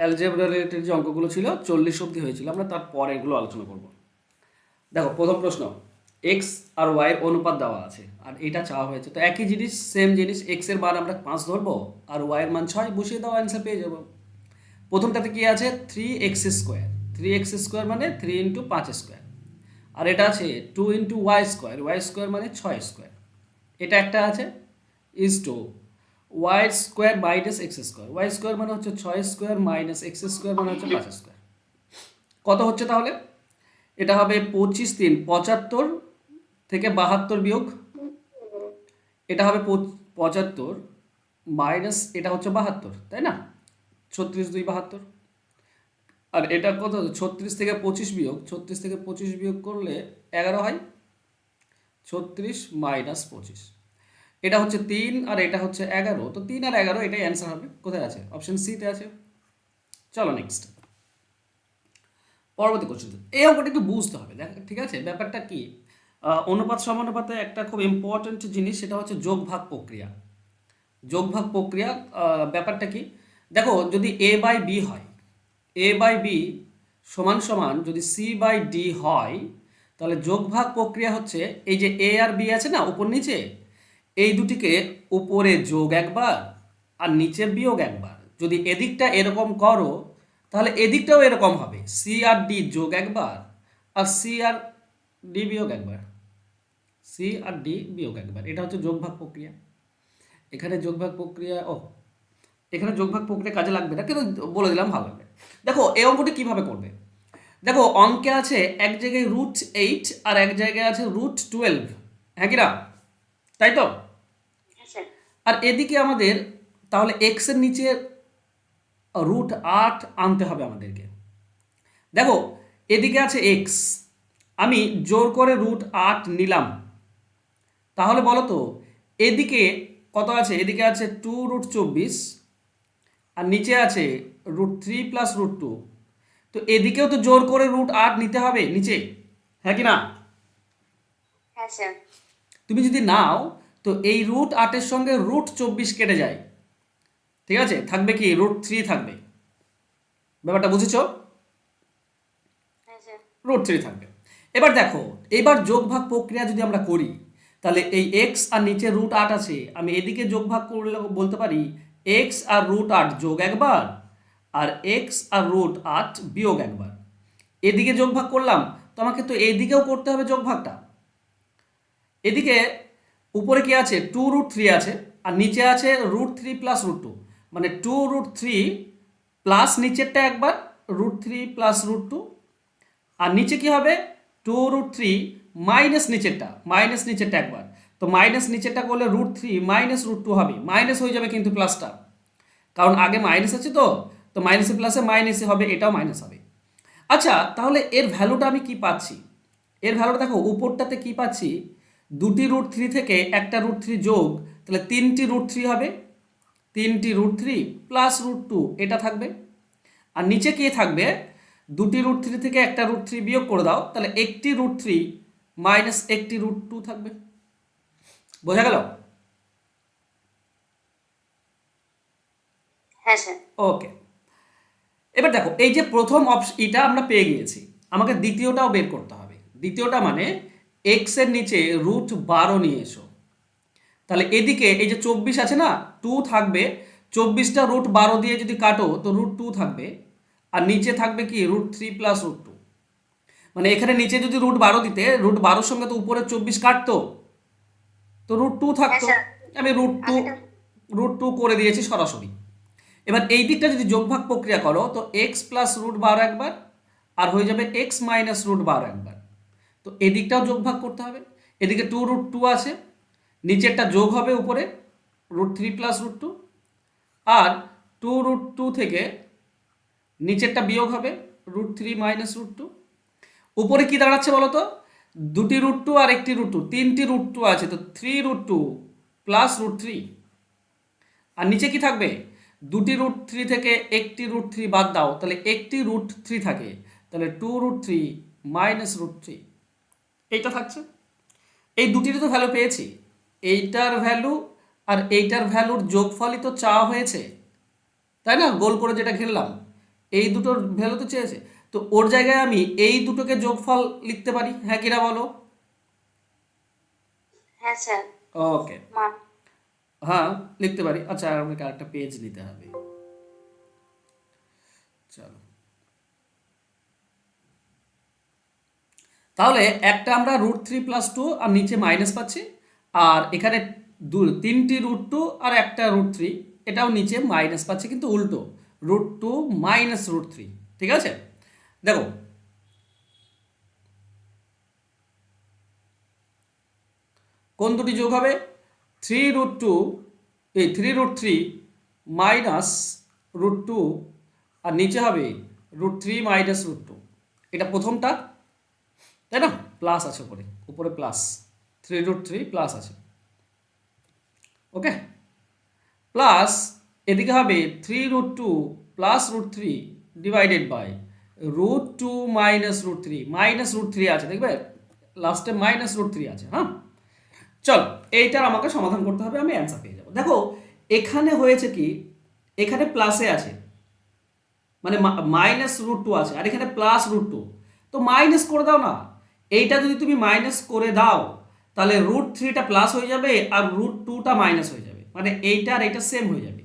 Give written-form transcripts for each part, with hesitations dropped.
Algebra related যে অঙ্কগুলো ছিল 40 অবধি হয়েছিল, আমরা তারপরে এগুলো আলোচনা করব। দেখো প্রথম প্রশ্ন, এক্স আর ওয়াই এর অনুপাত দেওয়া আছে আর এটা চাওয়া হয়েছে। তো একই জিনিস, সেম জিনিস, এক্স এর মান আমরা 5 ধরবো আর ওয়াই এর মান 6 বসিয়ে দাও, অ্যান্সার পেয়ে যাবো। প্রথমটাতে কি আছে, 3x²। 3x² মানে 3 ইন্টু 5²। আর এটা আছে 2 ইন্টু ওয়াই স্কোয়ার মানে 6²। এটা একটা আছে ইজ টু ওয়াই² মাইনাস x²। ওয়াই² মানে হচ্ছে 6² মাইনাস x² মানে হচ্ছে 5²। কত হচ্ছে তাহলে? এটা হবে 25 3 75 থেকে 72 বিয়োগ, এটা হবে 75 মাইনাস এটা হচ্ছে 72, তাই না? 36 2 72। আর এটা কত, 36 থেকে 25 বিয়োগ, 36 থেকে 25 বিয়োগ করলে 11 হয়। 36 মাইনাস 25, এটা হচ্ছে 3 আর এটা হচ্ছে 11। তো 3 আর 11 এটাই অ্যান্সার হবে। কোথায় আছে? অপশন সিতে আছে। চলো নেক্সট, পরবর্তী কোশ্চেন। এই অঙ্কটা একটু বুঝতে হবে, দেখ ঠিক আছে? ব্যাপারটা কি, অনুপাত সমানুপাতে একটা খুব ইম্পর্ট্যান্ট জিনিস, সেটা হচ্ছে যোগ ভাগ প্রক্রিয়া। যোগ ভাগ প্রক্রিয়া ব্যাপারটা কি, দেখো যদি এ বাই বি হয়, এ বাই বি সমান সমান যদি সি বাই ডি হয়, তাহলে যোগ ভাগ প্রক্রিয়া হচ্ছে এই যে এ আর বি আছে না উপর নিচে, এই দুটিকে উপরে যোগ একবার আর নিচে বিয়োগ একবার। যদি এদিকটা এরকম করো তাহলে এদিকটাও এরকম হবে, সি আর ডি যোগ একবার আর সি আর ডি বিয়োগ একবার, সি আর ডি বিয়োগ একবার। এটা হচ্ছে যোগভাগ প্রক্রিয়া। এখানে যোগভাগ প্রক্রিয়া, এখানে যোগভাগ প্রক্রিয়া কাজে লাগবে না, কিন্তু বলে দিলাম ভালো লাগবে। দেখো এই অঙ্কটি কিভাবে করবে, দেখো অঙ্কে আছে এক জায়গায় √8 আর এক জায়গায় আছে √12, হ্যাঁ কি না, তাই তো? আর এদিকে আমাদের তাহলে এক্স এর নিচে √8 আনতে হবে আমাদেরকে। দেখো এদিকে আছে এক্স, আমি জোর করে √8 নিলাম, তাহলে বলো তো এদিকে কত আছে? এদিকে আছে 2√24 আর নিচে আছে √3 প্লাস √2। তো এদিকেও তো জোর করে √8 নিতে হবে নিচে, হ্যাঁ কি না? হ্যাঁ স্যার। তুমি যদি নাও তো এই √8 সঙ্গে √24 কেটে যায়, ঠিক আছে, থাকবে কি √3 থাকবে। ব্যাপারটা বুঝেছো? হ্যাঁ স্যার। √3 থাকবে। এবার দেখো, এবার যোগভাগ প্রক্রিয়া যদি আমরা করি, তাহলে এই এক্স আর নিচে √8 আছে, আমি এদিকে যোগভাগ করলে বলতে পারি এক্স আর √8 যোগ একবার আর এক্স আর √8 বিয়োগ একবার। এদিকে যোগভাগ করলাম, তো আমাকে তো এইদিকেও করতে হবে যোগভাগটা। এদিকে উপরে কি আছে, 2√3 আছে আর নিচে আছে √3 প্লাস √2, মানে 2√3 প্লাস নিচেরটা একবার √3 প্লাস √2, আর নিচে কি হবে 2√3 মাইনাস নিচেরটা একবার। তো মাইনাস নিচেরটা করলে √3 মাইনাস √2 হবে, মাইনাস হয়ে যাবে কিন্তু প্লাসটা, কারণ আগে মাইনাস আছে, তো তো মাইনাসে প্লাসে মাইনাসে হবে, এটাও মাইনাস হবে। আচ্ছা তাহলে এর ভ্যালুটা আমি কি পাচ্ছি? এর ভ্যালুটা দেখো, উপরটাতে কি পাচ্ছি, দুটি √3 থেকে একটা √3 যোগ, তাহলে 3টি √3 হবে, 3টি √3 প্লাস √2 এটা থাকবে। আর নিচে কি থাকবে, দুটি √3 থেকে একটা √3 বিয়োগ করে দাও, তাহলে একটি √3 মাইনাস একটি √2 থাকবে। বোঝা গেল? হ্যাঁ স্যার। ওকে, এবার দেখো এই যে প্রথম এটা আমরা পেয়ে গিয়েছি, আমাকে দ্বিতীয়টাও বের করতে হবে। দ্বিতীয়টা মানে এক্স এর নিচে √12 নিয়ে এসো, তাহলে এদিকে এই যে 24 আছে না, 2 থাকবে, 24টা √12 দিয়ে যদি কাটো তো √2 থাকবে, আর নিচে থাকবে কি √3 প্লাস √2। মানে এখানে নিচে যদি √12 দিতে, √12 সঙ্গে তো উপরে 24 কাটতো, তো √2 হ্যাঁ থাকতো। স্যার। আমি √2 আমি তো √2 করে দিয়েছি সরাসরি। এবার এই দিকটা যদি যোগভাগ প্রক্রিয়া করো, তো এক্স প্লাস √12 একবার আর হয়ে যাবে এক্স মাইনাস √12 একবার। তো এদিকটাও যোগভাগ করতে হবে, এদিকে 2√2 আছে, নিচেরটা যোগ হবে উপরে √3 প্লাস √2, আর 2√2 থেকে নিচেরটা বিয়োগ হবে √3 মাইনাস √2। উপরে কি দাঁড়াচ্ছে বলো তো, দুটি √2 আর একটি √2, 3টি √2 আছে, তো 3√2 প্লাস √3। আর নিচে কি থাকবে, দুটি √3 থেকে একটি √3 বাদ দাও, তাহলে একটি √3 থাকে, তাহলে 2√3 মাইনাস √3 এইটা থাকছে। এই দুটিরই তো ভ্যালু পেয়েছি, এইটার ভ্যালু আর এইটার ভ্যালুর যোগফলই তো চাওয়া হয়েছে, তাই না? গোল করে যেটা ঘিরলাম, এই দুটোর ভ্যালু তো চেয়েছে, তো ওর জায়গায় আমি এই দুটোকে যোগফল লিখতে পারি, হ্যাঁ কিনা বলো? হ্যাঁ স্যার। ওকে, মান। হ্যাঁ লিখতে পারি। আচ্ছা আমাকে আরেকটা পেজ নিতে হবে, চলো। তাহলে একটা আমরা √3 + 2 আর নিচে মাইনাস পাচ্ছি, আর এখানে তিনটি √2 আর একটা √3, এটাও নিচে মাইনাস পাচ্ছি, কিন্তু উল্টো √2 মাইনাস √3। ঠিক আছে, দেখো কোন দুটি যোগ হবে? 3√2, এই 3√3 মাইনাস √2, আর নিচে হবে √3 মাইনাস √2। এটা প্রথমটা, তাই না? প্লাস আছে উপরে, উপরে প্লাস 3√3 প্লাস আছে, ওকে। প্লাস এদিকে হবে 3√2 plus √3 divided by √2 minus √3, minus √3 আছে, দেখবে লাস্টে মাইনাস √3 আছে। হ্যাঁ, চলো এইটার আমাকে সমাধান করতে হবে, আমি অ্যান্সার পেয়ে যাবো। দেখো এখানে হয়েছে কি, এখানে প্লাসে আছে, মানে মাইনাস √2 আছে, আর এখানে প্লাস √2, তো মাইনাস করে দাও না। এইটা যদি তুমি মাইনাস করে দাও তাহলে √3টা প্লাস হয়ে যাবে আর √2টা মাইনাস হয়ে যাবে, মানে এইটা আর এইটা সেম হয়ে যাবে।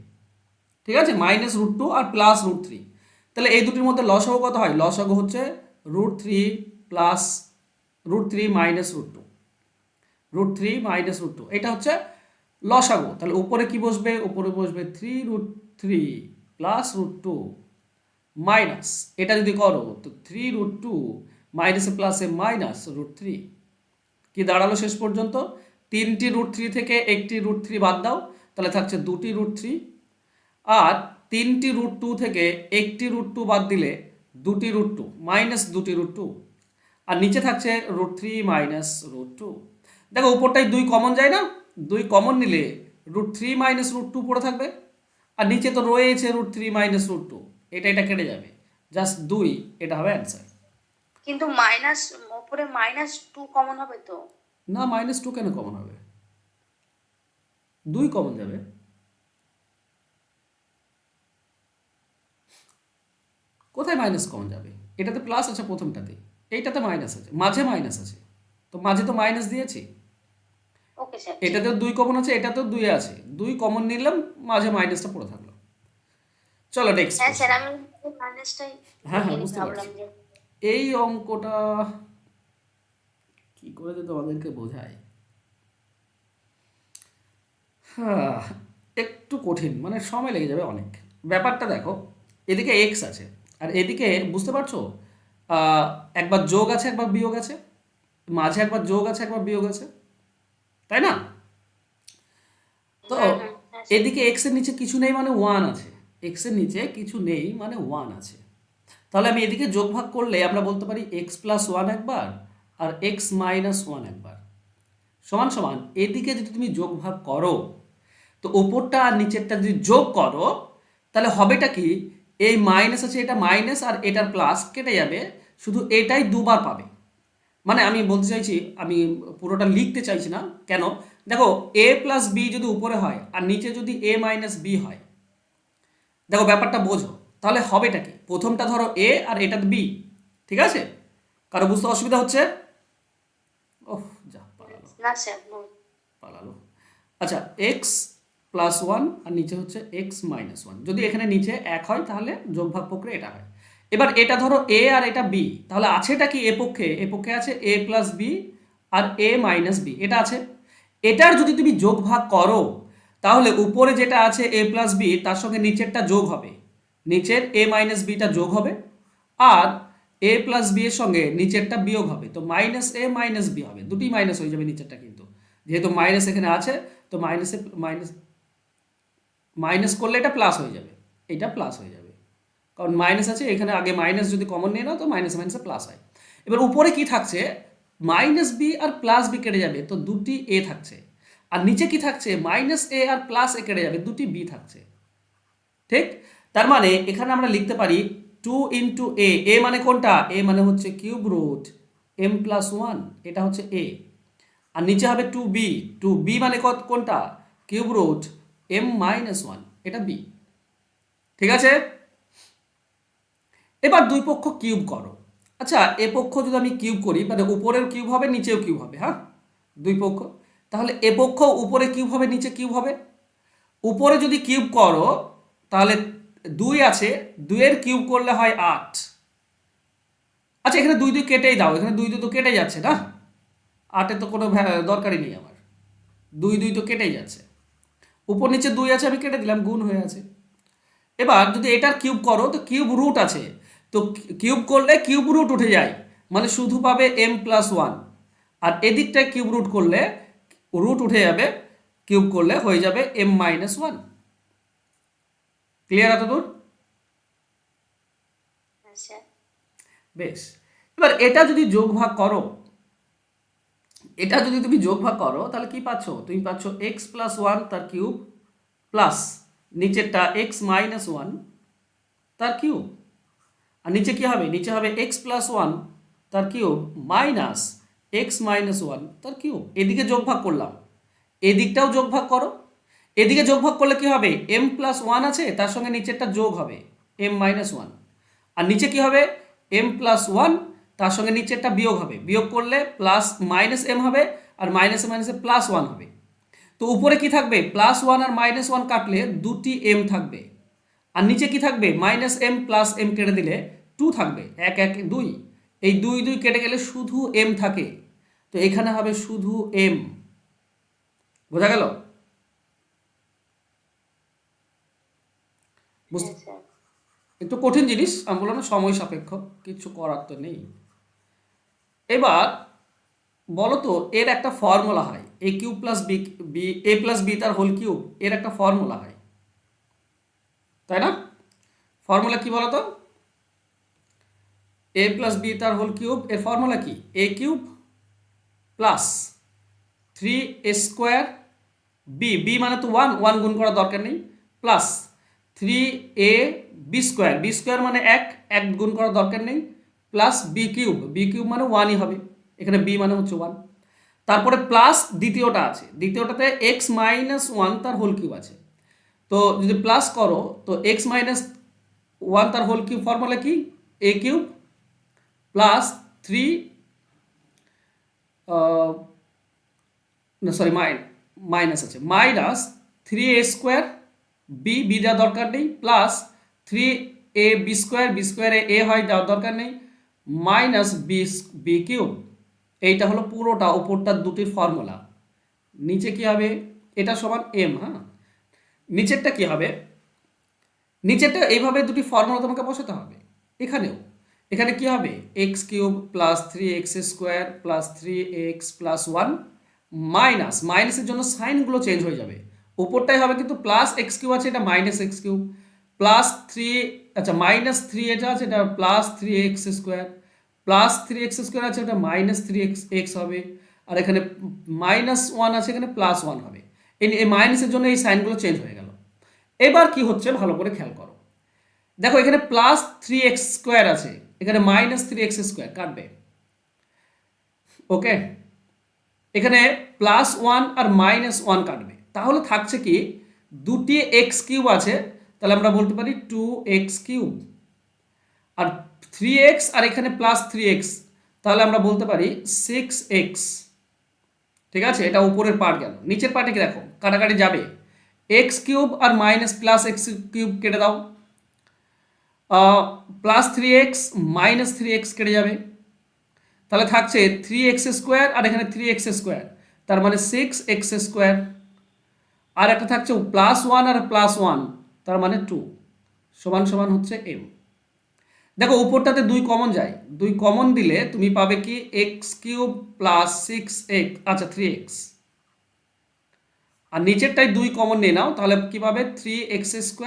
ঠিক আছে, মাইনাস √2 আর প্লাস √3, তাহলে এই দুটির মধ্যে লসাগু কত হয়? লসাগু হচ্ছে √3 প্লাস √3 মাইনাস √2, √3 মাইনাস √2, এটা হচ্ছে লসাগু। তাহলে উপরে কি বসবে? উপরে বসবে 3√3 প্লাস √2 মাইনাস, এটা যদি করো তো 3√2 মাইনাসে প্লাসে মাইনাস √3, কি দাঁড়ালো শেষ পর্যন্ত? তিনটি √3 থেকে একটি √3 বাদ দাও, তাহলে থাকছে দুটি √3, আর তিনটি √2 থেকে একটি √2 বাদ দিলে দুটি √2, মাইনাস দুটি √2, আর নিচে থাকছে √3 মাইনাস √2। দেখো উপরটাই 2 কমন যায় না, 2 কমন নিলে √3 মাইনাস √2 পড়ে থাকবে, আর নিচে তো রয়েছে √3 মাইনাস √2, এটা কেটে যাবে, জাস্ট 2, এটা হবে অ্যান্সার। কিন্তু মাইনাস, উপরে -2 কমন হবে তো? না, -2 কেন কমন হবে? 2 কমন যাবে। কোথায় মাইনাস কমন যাবে? এটাতে প্লাস আছে প্রথমটাতে, এইটাতে মাইনাস আছে, মাঝে মাইনাস আছে, তো মাঝে তো মাইনাস দিয়েছি। Okay sir. এটাতেও 2 কমন আছে, এটাতেও 2 আছে, 2 কমন নিলাম, মাঝে মাইনাসটা পড়ে থাকলো। চলো নেক্সট হ্যাঁ স্যার, কোশ্চেন। আমি মাইনাসটাই হ্যাঁ হ্যাঁ দেখিনি, বুঝতে পারছি। ভাবলাম যে এই অঙ্কটা কি করে যে তোমাদেরকে বোঝায়, হ্যাঁ একটু কঠিন, মানে সময় লেগে যাবে অনেক। ব্যাপারটা দেখো, এদিকে এক্স আছে আর এদিকে বুঝতে পারছো, আহ, একবার যোগ আছে একবার বিয়োগ আছে, মাঝে একবার যোগ আছে একবার বিয়োগ আছে, তাই না? তো হুম হুম, হ্যাঁ স্যার। এদিকে এক্স এর নিচে কিছু নেই মানে 1 আছে, এক্স এর নিচে কিছু নেই মানে 1 আছে, তাহলে আমি এদিকে যোগ ভাগ করলে আমরা বলতে পারি x+1 একবার আর x-1 একবার, সমান সমান এদিকে যদি তুমি যোগ ভাগ করো, তো ওপরটা আর নিচেরটা যদি যোগ করো তাহলে হবেটা কি, এই মাইনাস আছে এটা মাইনাস আর এটার প্লাস কেটে যাবে, শুধু এটাই দুবার পাবে। মানে আমি বলতে চাইছি, আমি পুরোটা লিখতে চাইছি না, কেন? দেখো a+b যদি উপরে হয় আর নিচে যদি a-b হয়, দেখো ব্যাপারটা বোঝো, তাহলে হবেটা কি, প্রথমটা ধরো a আর এটা বি, ঠিক আছে? কারো বুঝতে অসুবিধা হচ্ছে? ওহ যা পালালো, না স্যার, পালালো। আচ্ছা, x+1 আর নিচে হচ্ছে x-1, যদি এখানে নিচে 1 হয় তাহলে যোগভাগ প্রক্রিয়া এটা হয়। এবার এটা ধরো a আর এটা b, তাহলে আছেটা কি? এ পক্ষে আছে a+b আর a-b, এটা আছে। এটার যদি তুমি যোগভাগ করো তাহলে উপরে যেটা আছে a+b তার সঙ্গে নিচেরটা যোগ হবে, নিচের a-bটা যোগ হবে, আর a+b এর সঙ্গে নিচেরটা বিয়োগ হবে, তো -a-b হবে, দুটি মাইনাস হয়ে যাবে নিচেরটা, কিন্তু যেহেতু মাইনাস এখানে আছে তো মাইনাসে মাইনাস মাইনাস করলে এটা প্লাস হয়ে যাবে, এটা প্লাস হয়ে যাবে, কারণ মাইনাস আছে এখানে, আগে মাইনাস যদি কমন নিয়ে নাও তো মাইনাস মাইনাসে প্লাস হয়। এবার উপরে কি থাকছে? -b আর +b কেটে যাবে, তো দুটি a থাকছে, আর নিচে কি থাকছে? -a আর +a কেটে যাবে, দুটি b থাকছে, ঠিক? তার মানে এখানে আমরা লিখতে পারি 2 ইন্টু a মানে কোনটা? a মানে হচ্ছে কিউব রুট m+1, এটা হচ্ছে a, আর নিচে হবে 2b মানে কোনটা? কিউব রুট m-1, এটা b, ঠিক আছে? এবার দুই পক্ষ কিউব করো। আচ্ছা, এ পক্ষ যদি আমি কিউব করি মানে উপরের কিউব হবে নিচেও কিউব হবে, হ্যাঁ, দুই পক্ষ। তাহলে এ পক্ষ উপরে কিউব হবে নিচে কিউব হবে। উপরে যদি কিউব করো তাহলে 2 আছে, 2-এর কিউব করলে হয় 8। আচ্ছা, এখানে 2 2 কেটেই দাও, এখানে 2 2 তো কেটে যাচ্ছে না, 8-এর তো কোনো দরকারই নেই আমার, 2 2 তো কেটেই যাচ্ছে। উপর নিচে 2 আছে, আমি কেটে দিলাম, গুণ হয়ে আছে। এবার যদি এটার কিউব করো তো কিউব রুট আছে, তো কিউব করলে কিউব রুট উঠে যায়, মানে শুধু পাবে m+1। আর এদিকটায় কিউব রুট করলে রুট উঠে যাবে, কিউব করলে হয়ে যাবে m-1। ক্লিয়ার এতদূর? হ্যাঁ স্যার। বেশ। এবার এটা যদি যোগ ভাগ করো, এটা যদি তুমি যোগ ভাগ করো তাহলে কি পাচ্ছ? তুমি পাচ্ছ x+1 তার কিউব প্লাস নিচেরটা x-1 তার কিউব। আর নিচে কি হবে? নিচে হবে x+1 তার কিউব মাইনাস x-1 তার কিউব। এদিকে যোগ ভাগ করলাম, এদিকটাও যোগ ভাগ করো। এদিকে যোগ ভাগ করলে কি হবে? m+1 আছে, তার সঙ্গে নিচেরটা যোগ হবে m-1। আর নিচে কি হবে? m+1 তার সঙ্গে নিচেরটা বিয়োগ হবে, বিয়োগ করলে প্লাস মাইনাস m হবে, আর মাইনাসে মাইনাসে +1 হবে। তো উপরে কি থাকবে? +1 আর -1 কাটলে দুটি m থাকবে। আর নিচে কি থাকবে? -m প্লাস m কেটে দিলে 2 থাকবে, 1 1 2। এই 2 2 কেটে গেলে শুধু m থাকে, তো এখানে হবে শুধু m। বোঝা গেল? হ্যাঁ স্যার। একটু কঠিন জিনিস, আমি বললাম না সময় সাপেক্ষ, কিছু করার তো নেই। এবার বলো তো, এর একটা ফর্মুলা হয় a+b তার হোল কিউব, এর একটা ফর্মুলা হয়, তাই না? ফর্মুলা কি বলো তো? a+b তার হোল কিউব এর ফর্মুলা কি? a³ প্লাস 3a² b মানে তো 1, 1 গুণ করার দরকার নেই, প্লাস 3ab² মানে 1 গুণ করার দরকার নেই, প্লাস b³ মানে 1ই হবে, এখানে b মানে হচ্ছে 1। তারপরে প্লাস দ্বিতীয়টা আছে, দ্বিতীয়টাতে x-1 তার হোল কিউব আছে। তো যদি প্লাস করো তো x-1 তার হোল কিউব ফর্মুলা কি? a³ প্লাস 3 না সরি মাইনাস আছে, মাইনাস 3a² বি দেওয়ার দরকার নেই, প্লাস 3ab² এ হয় দেওয়ার দরকার নেই, মাইনাস b³ এইটা হলো পুরোটা উপরটার দুটির ফর্মুলা। নিচে কি হবে? এটা সমান m, হ্যাঁ। নিচেরটা কি হবে? নিচেরটা এইভাবে দুটি ফর্মুলা তোমাকে বসাতে হবে। এখানেও এখানে কি হবে? x³ plus 3x² plus 3x plus 1 minus, মাইনাসের জন্য সাইনগুলো চেঞ্জ হয়ে যাবে, উপরটাই হবে কিন্তু প্লাস x³ আছে, এটা মাইনাস x³ প্লাস 3, আচ্ছা মাইনাস 3 এটা আছে, এটা প্লাস 3x² প্লাস 3x² আছে, এটা মাইনাস 3x হবে, আর এখানে -1 আছে, এখানে +1 হবে। এই মাইনাসের জন্য এই সাইনগুলো চেঞ্জ হয়ে গেল। এবার কি হচ্ছে ভালো করে খেয়াল করো, দেখো এখানে +3x² আছে, এখানে -3x² কাটবে, ওকে। এখানে +1 আর -1 কাটবে, তাহলে থাকছে কি? দুটি x³ আছে, তাহলে আমরা বলতে পারি 2x³ আর 3x আর এখানে +3x, তাহলে আমরা বলতে পারি 6x। ঠিক আছে, এটা উপরের পার্ট গেল। নিচের পার্টে কি দেখো, কাটাকাটি যাবে, x³ আর মাইনাস প্লাস x³ কেটে দাও, +3x -3x কেটে যাবে, তাহলে থাকছে 3x² আর এখানে 3x², তার মানে 6x²। আর একটা থাকছে +1 আর +1, তার মানে 2 সমান সমান হচ্ছে m। দেখো উপরটাতে 2 কমন যায়, 2 কমন দিলে তুমি পাবে কি? x³ প্লাস 6x, আচ্ছা 3x, আর নিচেরটাই 2 কমন নিয়ে নাও, তাহলে কি পাবে? 3x²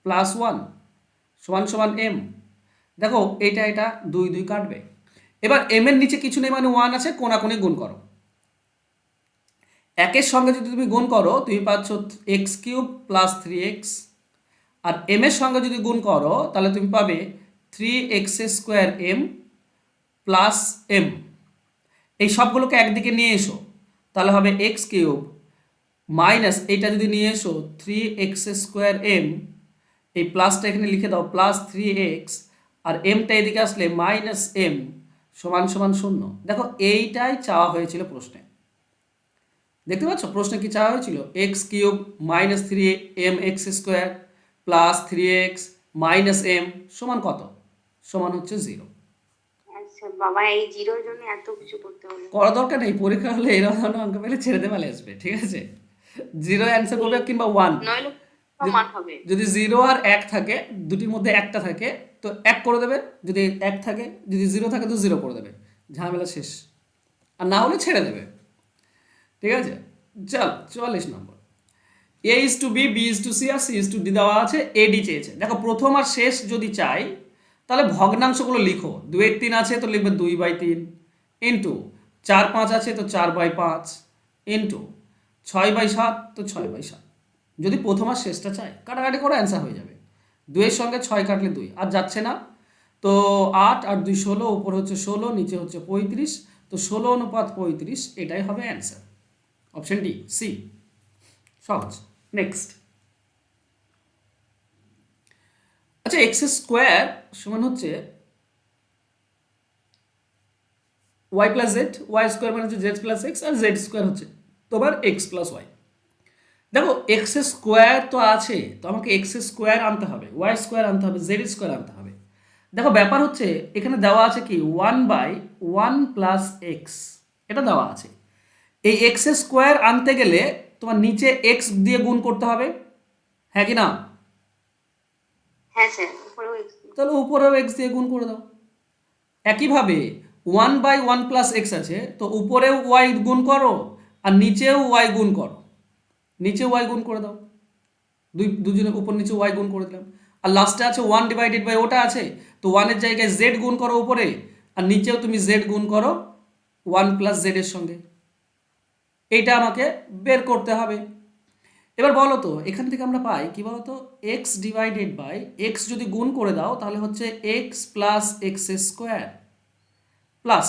প্লাস 1 সমান সমান m। দেখো এটা 2 2 কাটবে। এবার m এর নিচে কিছু নেই, মানে 1 আছে, কোনাকুনি গুণ করো। একের সঙ্গে যদি তুমি গুণ করো তুমি পাচ্ছ x³ প্লাস 3x, আর m এর সঙ্গে যদি গুণ করো তাহলে তুমি পাবে 3x² m প্লাস m। এই সবগুলোকে একদিকে নিয়ে এসো, তাহলে হবে x³ মাইনাস এইটা যদি নিয়ে এসো 3x² m, এই প্লাসটা এখানে লিখে দাও, প্লাস 3x, আর এমটা এদিকে আসলে মাইনাস এম সমান সমান শূন্য। দেখো এইটাই চাওয়া হয়েছিল প্রশ্নে। দেখতে পাচ্ছ প্রশ্নে কি চাওয়া হয়েছিল? X cube minus three m x square plus three x minus m সমান কত? সমান হচ্ছে জিরো। আচ্ছা বাবা, এই জিরোর জন্য এত কিছু করতে হলো। করা দরকার নেই, পরীক্ষা হলে এরকম ধরনের অঙ্ক পেলে ছেড়ে দিয়ে পালে আসবে, ঠিক আছে? জিরো অ্যান্সার করবে কিংবা ওয়ান। নইলে সমান হবে। যদি জিরো আর এক থাকে, দুটির মধ্যে একটা থাকে তো এক করে দেবে, যদি এক থাকে, যদি জিরো থাকে তো জিরো করে দেবে, ঝামেলা শেষ। আর না হলে ছেড়ে দেবে, ঠিক আছে? চল 44 নম্বর। A is to B, B is to C আর সি ইজ টু ডি দেওয়া আছে, এডি চেয়েছে। দেখো প্রথম আর শেষ যদি চাই তাহলে ভগ্নাংশগুলো লিখো। 2/3 আছে তো লিখবে 2/3 ইন্টু 4/5 আছে তো 4/5 ইন্টু 6/7 তো 6/7। যদি প্রথম আর শেষটা চাই কাটাকাটি করে অ্যান্সার হয়ে যাবে। 2-এর সঙ্গে 6 কাটলে 2 আর যাচ্ছে না, তো 8 আর 2 16, উপর হচ্ছে 16, নিচে হচ্ছে 35, তো 16:35 এটাই হবে অ্যান্সার। অপশন ডি, সি, সহজ। নেক্সট। আচ্ছা এক্স স্কোয়ার সমান হচ্ছে y plus z, y square মানে হচ্ছে জেড প্লাস এক্স, আর জেড স্কোয়ার হচ্ছে তোমার এক্স প্লাস ওয়াই। দেখো এক্স স্কোয়ার তো আছে, তো আমাকে এক্স স্কোয়ার আনতে হবে, ওয়াই স্কোয়ার আনতে হবে, জেড স্কোয়ার আনতে হবে। দেখো ব্যাপার হচ্ছে এখানে দেওয়া আছে কি 1/1 প্লাস এক্স, এটা দেওয়া আছে। এই এক্স স্কোয়ার আনতে গেলে তোমার নিচে এক্স দিয়ে গুণ করতে হবে, হ্যাঁ কি না? হ্যাঁ স্যার, উপরেও x দিন। তাহলে উপরেও এক্স দিয়ে গুণ করে দাও। একইভাবে 1/1 প্লাস এক্স আছে, তো উপরেও ওয়াই গুণ করো আর নিচেও ওয়াই গুণ করো, নিচে ওয়াই গুণ করে দাও। দুজনে উপর নিচে ওয়াই গুণ করে দিলাম। আর লাস্টে আছে 1/, ওটা আছে, তো 1-এর জায়গায় জেড গুণ করো উপরে, আর নিচেও তুমি জেড গুণ করো 1 প্লাস জেডের সঙ্গে। এইটা আমাকে বের করতে হবে। এবার বলো তো এখান থেকে আমরা পাই কি বলো তো, এক্স ডিভাইডেড বাই এক্স যদি গুণ করে দাও তাহলে হচ্ছে x plus x square plus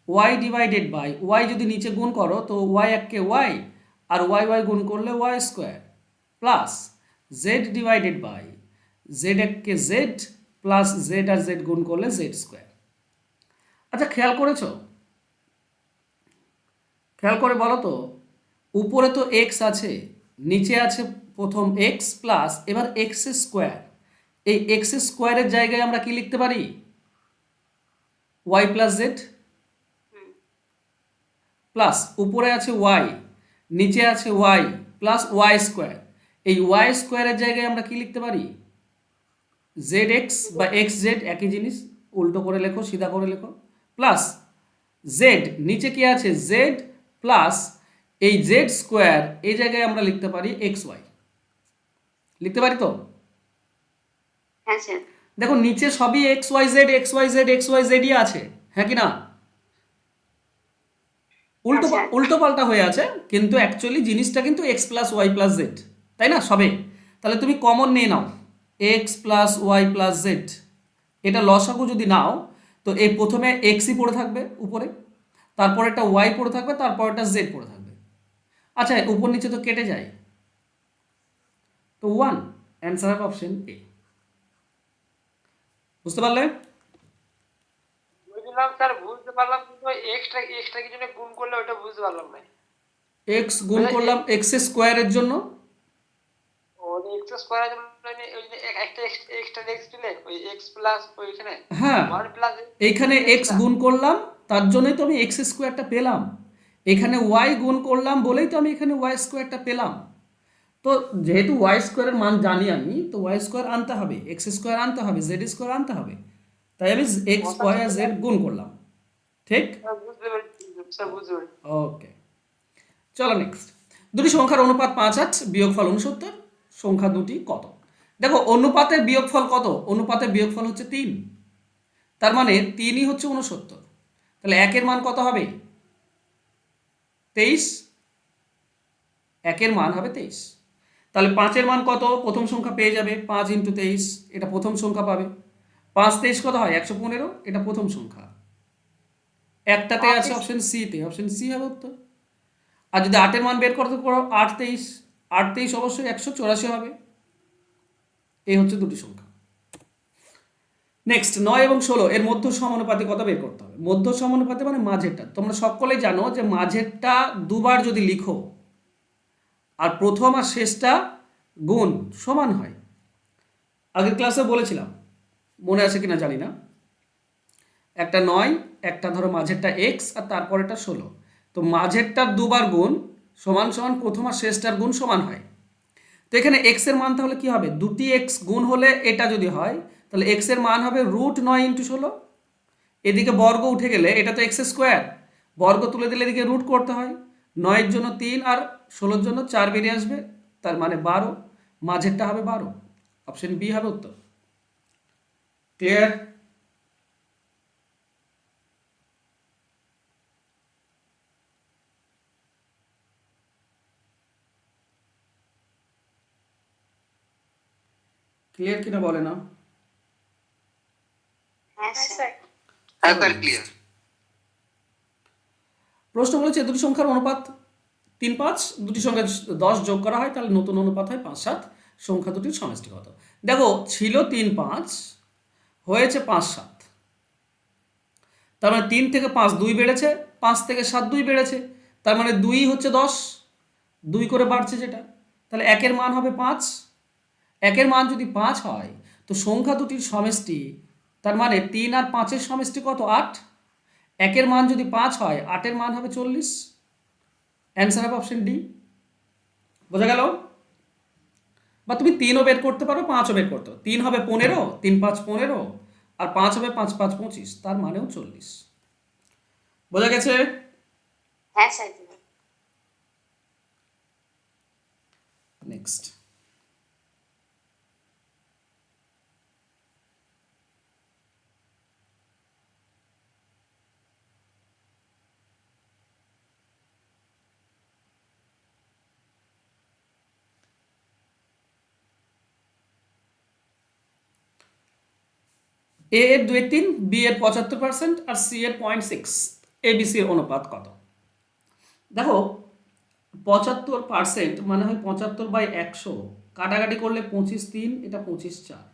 y divided by y যদি নিচে গুণ করো তো ওয়াই এককে ওয়াই আর ওয়াই ওয়াই গুণ করলে y square plus z divided by z এককে জেড প্লাস জেড আর জেড গুণ করলে জেড স্কোয়ার। আচ্ছা খেয়াল করেছো? খেয়াল করে বলো তো, উপরে তো এক্স আছে, নিচে আছে প্রথম এক্স প্লাস এবার এক্স স্কোয়ার। এই এক্স স্কোয়ারের জায়গায় আমরা কি লিখতে পারি? ওয়াই প্লাস জেড প্লাস উপরে আছে ওয়াই, নিচে আছে ওয়াই প্লাস ওয়াই স্কোয়ার। এই ওয়াই স্কোয়ারের জায়গায় আমরা কি লিখতে পারি? জেড এক্স বা এক্স জেড একই জিনিস, উল্টো করে লেখো সিধা করে লেখো, প্লাস জেড নিচে কি আছে জেড প্লাস এই জেড স্কোয়ার, এই জায়গায় আমরা লিখতে পারি এক্স ওয়াই। লিখতে পারি তো? হ্যাঁ স্যার। দেখো নিচে সবই x y z x y z x y জেডই আছে, হ্যাঁ কি না? উল্টো আচ্ছা। উল্টো পাল্টা হয়ে আছে, কিন্তু অ্যাকচুয়ালি জিনিসটা কিন্তু x plus y plus z, তাই না সবে? তাহলে তুমি কমন নিয়ে নাও x plus y plus z, এটা লসাগু যদি নাও তো এই প্রথমে এক্সই পড়ে থাকবে উপরে, তারপর একটা ওয়াই পড়ে থাকবে, তারপর একটা জেড পড়ে থাকবে। আচ্ছা উপর নিচে তো কেটে যায়, তো 1, অ্যান্সার অপশন এ। বুঝতে পারলে? বুঝলাম স্যার, বুঝতে পারলাম, কিন্তু এক্সট্রা এক্সট্রা কিছু গুণ করলে ওটা বুঝতে পারলাম না। এক্স গুণ করলাম এক্স স্কোয়ারের জন্য, ও এক্স স্কোয়ার আছে মানে ওই যে একটা এক্সট্রা এক্স দিলে ওই এক্স প্লাস ওইখানে হ্যাঁ 1 প্লাস এইখানে এক্স গুণ করলাম তার জন্যই তো আমি এক্স স্কোয়ারটা পেলাম, এখানে ওয়াই গুণ করলাম বলেই তো আমি এখানে ওয়াই স্কোয়ারটা পেলাম। তো যেহেতু ওয়াই স্কোয়ারের মান জানি আমি, তো ওয়াই স্কোয়ার আনতে হবে, এক্স স্কোয়ার আনতে হবে, জেড স্কোয়ার আনতে হবে, তাই আমি এক্স ওয়াই আর জেড গুণ করলাম, ঠিক? বুঝতে পেরেছি স্যার, বুঝতে পেরেছি। ওকে চলো নেক্সট। দুটি সংখ্যার অনুপাত 5-8, বিয়োগফল 69, সংখ্যা দুটি কত? দেখো অনুপাতের বিয়োগফল কত? অনুপাতের বিয়োগফল হচ্ছে 3, তার মানে 3ই হচ্ছে 69, তাহলে একের মান কত হবে? 23, একের মান হবে 23। তাহলে 5-এর মান কত? প্রথম সংখ্যা পেয়ে যাবে 5 × 23, এটা প্রথম সংখ্যা পাবে। 5-23 কত হয়? 115, এটা প্রথম সংখ্যা। একটাতে আছে অপশন সিতে, অপশন সি হবে উত্তর। আর যদি 8-এর মান বের করতে পারো 8-23, 8-23 অবশ্যই 184 হবে। এই হচ্ছে দুটি সংখ্যা। নেক্সট 9 এবং 16 এর মধ্য সমানুপাতে কত বের করতে হবে। মধ্য সমানুপাতে মানে মাঝেরটা। তোমরা সকলেই জানো যে মাঝেরটা দুবার যদি লিখো আর প্রথম আর শেষটা গুণ সমান হয়। আগের ক্লাসে বলেছিলাম, মনে আছে কিনা জানি না। একটা 9, একটা ধরো মাঝেরটা এক্স আর তারপরেটা 16। তো মাঝেরটার দুবার গুণ সমান সমান প্রথম আর শেষটার গুণ সমান হয়। তো এখানে এক্স এর মান তাহলে কি হবে, দুটি এক্স গুণ হলে এটা যদি হয় তাহলে এক্স এর মান হবে √9 × 16। এদিকে বর্গ উঠে গেলে এটা তো এক্স স্কোয়ার, বর্গ তুলে দিলে এদিকে রুট করতে হয়। 9-এর জন্য 3 আর 16-এর জন্য 4 বেরিয়ে আসবে, তার মানে 12। মাঝেরটা হবে 12, অপশন বি হবে উত্তর। ক্লিয়ার? ক্লিয়ার কিনা বলে না? হ্যাঁ স্যার। হ্যাঁ স্যার ক্লিয়ার। প্রশ্ন বলেছে দুটি সংখ্যার অনুপাত 3-5, দুটি সংখ্যা 10 যোগ করা হয় তাহলে নতুন অনুপাত হয় 5-7, সংখ্যা দুটির সমষ্টি কত। দেখো ছিল 3-5, হয়েছে 5-7, তার মানে 3 থেকে 5 2 বেড়েছে, 5 থেকে 7 2 বেড়েছে, তার মানে 2 হচ্ছে 10, 2 করে বাড়ছে যেটা, তাহলে একের মান হবে 5। একের মান যদি 5 হয় তো সংখ্যা দুটির সমষ্টি, তার মানে 3 আর 5-এর সমষ্টি কত, 8। একের মান যদি 5 হয় 8-এর মান হবে 40। অ্যান্সার হবে অপশন ডি। বোঝা গেল? বা তুমি 3ও বের করতে পারো, 5ও বের করতে পারো। 3 হবে 15, 3-5 15, আর 5 হবে 5-5 25, তার মানেও 40। বোঝা গেছে? হ্যাঁ স্যার। নেক্সট এ এর 2/3, বি এর 75% আর সি এর 0.6, এবিসির অনুপাত কত। দেখো 75% মানে হয় 75/100, কাটাকাটি করলে 25-3, এটা 25-4,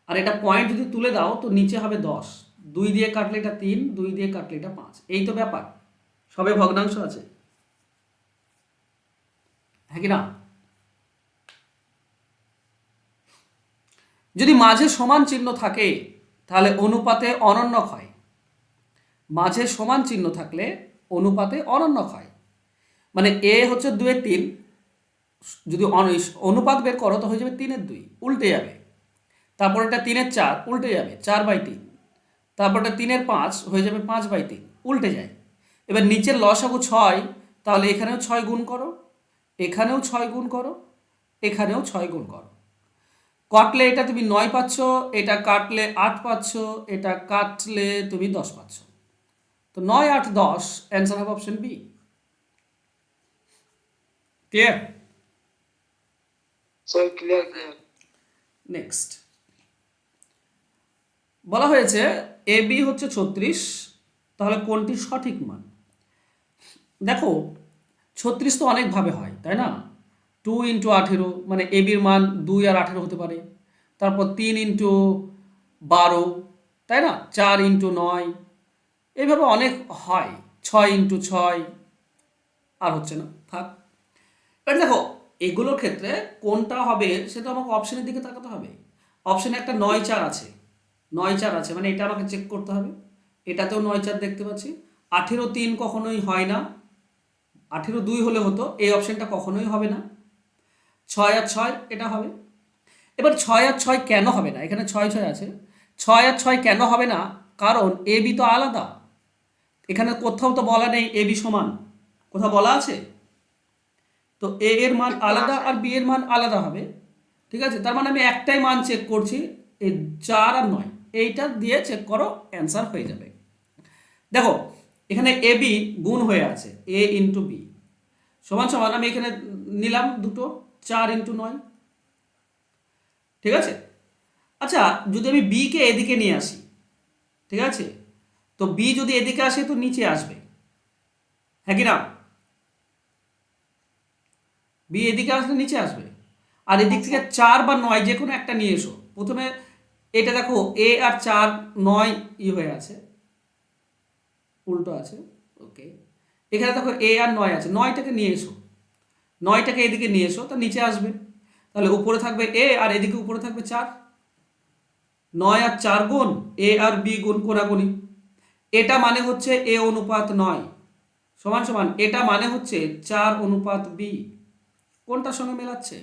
আর এটা পয়েন্ট যদি তুলে দাও তো নিচে হবে 10, 2 দিয়ে কাটলে এটা 3, 2 দিয়ে কাটলে এটা 5। এই তো ব্যাপার, সবে ভগ্নাংশ আছে, হ্যাঁ কি না? যদি মাঝে সমান চিহ্ন থাকে তাহলে অনুপাতে অনন্যক হয়। মাঝে সমান চিহ্ন থাকলে অনুপাতে অনন্যক হয়, মানে এ হচ্ছে 2/3, যদি অনুপাত বের করো তো হয়ে যাবে 3/2, উল্টে যাবে। তারপর এটা 3/4, উল্টে যাবে 4/3। তারপরটা 3/5 হয়ে যাবে 5/3, উল্টে যায়। এবার নিচের লসাগু 6, তাহলে এখানেও 6 গুণ করো, এখানেও 6 গুণ করো, এখানেও 6 গুণ করো। কাটলে এটা তুমি 9 পাচ্ছ, এটা কাটলে 8 পাচ্ছ, এটা কাটলে তুমি 10 পাচ্ছ। তো 9, 8, 10, অ্যান্সার হবে option B. Clear? Sir clear clear. Next বলা হয়েছে এ বি হচ্ছে 36, তাহলে কোনটি সঠিক মান। দেখো 36 তো অনেকভাবে হয়, তাই না? 2 × 18, মানে এ বির মান 2 আর 18 হতে পারে। তারপর 3 × 12, তাই না? 4 × 9, এইভাবে অনেক হয়। 6 × 6, আর হচ্ছে না, থাক। এবার দেখো এগুলোর ক্ষেত্রে কোনটা হবে সেটা আমাকে অপশনের দিকে তাকাতে হবে। অপশনে একটা 9-4 আছে, 9-4 আছে, মানে এটা আমাকে চেক করতে হবে। এটাতেও 9-4 দেখতে পাচ্ছি। 18-3 কখনোই হয় না, 18-2 হলে হতো, এই অপশনটা কখনোই হবে না। 6 আর 6 এটা হবে। এবার 6 আর 6 কেন হবে না, এখানে 6-6 আছে, 6 আর 6 কেন হবে না, কারণ এ বি তো আলাদা। এখানে কোথাও তো বলা নেই এ বি সমান, কোথাও বলা আছে? তো এ এর মান আলাদা আর বি এর মান আলাদা হবে, ঠিক আছে? তার মানে আমি একটাই মান চেক করছি, এই 4 আর 9, এইটা দিয়ে চেক করো, অ্যান্সার হয়ে যাবে। দেখো এখানে এ বি গুণ হয়ে আছে, এ ইন্টু বি সমান সমান, আমি এখানে নিলাম দুটো, 4 × 9, ঠিক আছে? আচ্ছা যদি আমি বি কে এদিকে নিয়ে আসি, ঠিক আছে, তো বি যদি এদিকে আসে তো নিচে আসবে, হ্যাঁ কি না? বি এদিকে আসলে নিচে আসবে, আর এদিক থেকে 4 বা 9 যে কোনো একটা নিয়ে এসো। প্রথমে এটা দেখো এ আর 4 9 হয়ে আছে, উল্টো আছে। ওকে, এখানে দেখো এ আর 9 আছে, 9টাকে নিয়ে এসো, 9টাকে এদিকে নিয়ে এসো, তো নিচে আসবে। তাহলে উপরে থাকবে এ আর এদিকে উপরে থাকবে 4। 9 আর 4 গুণ এ আর বি গুণ কোনাকুনি। এটা মানে হচ্ছে এ অনুপাত 9 সমান সমান এটা মানে হচ্ছে 4 অনুপাত বি। কোনটার সঙ্গে মেলাচ্ছে?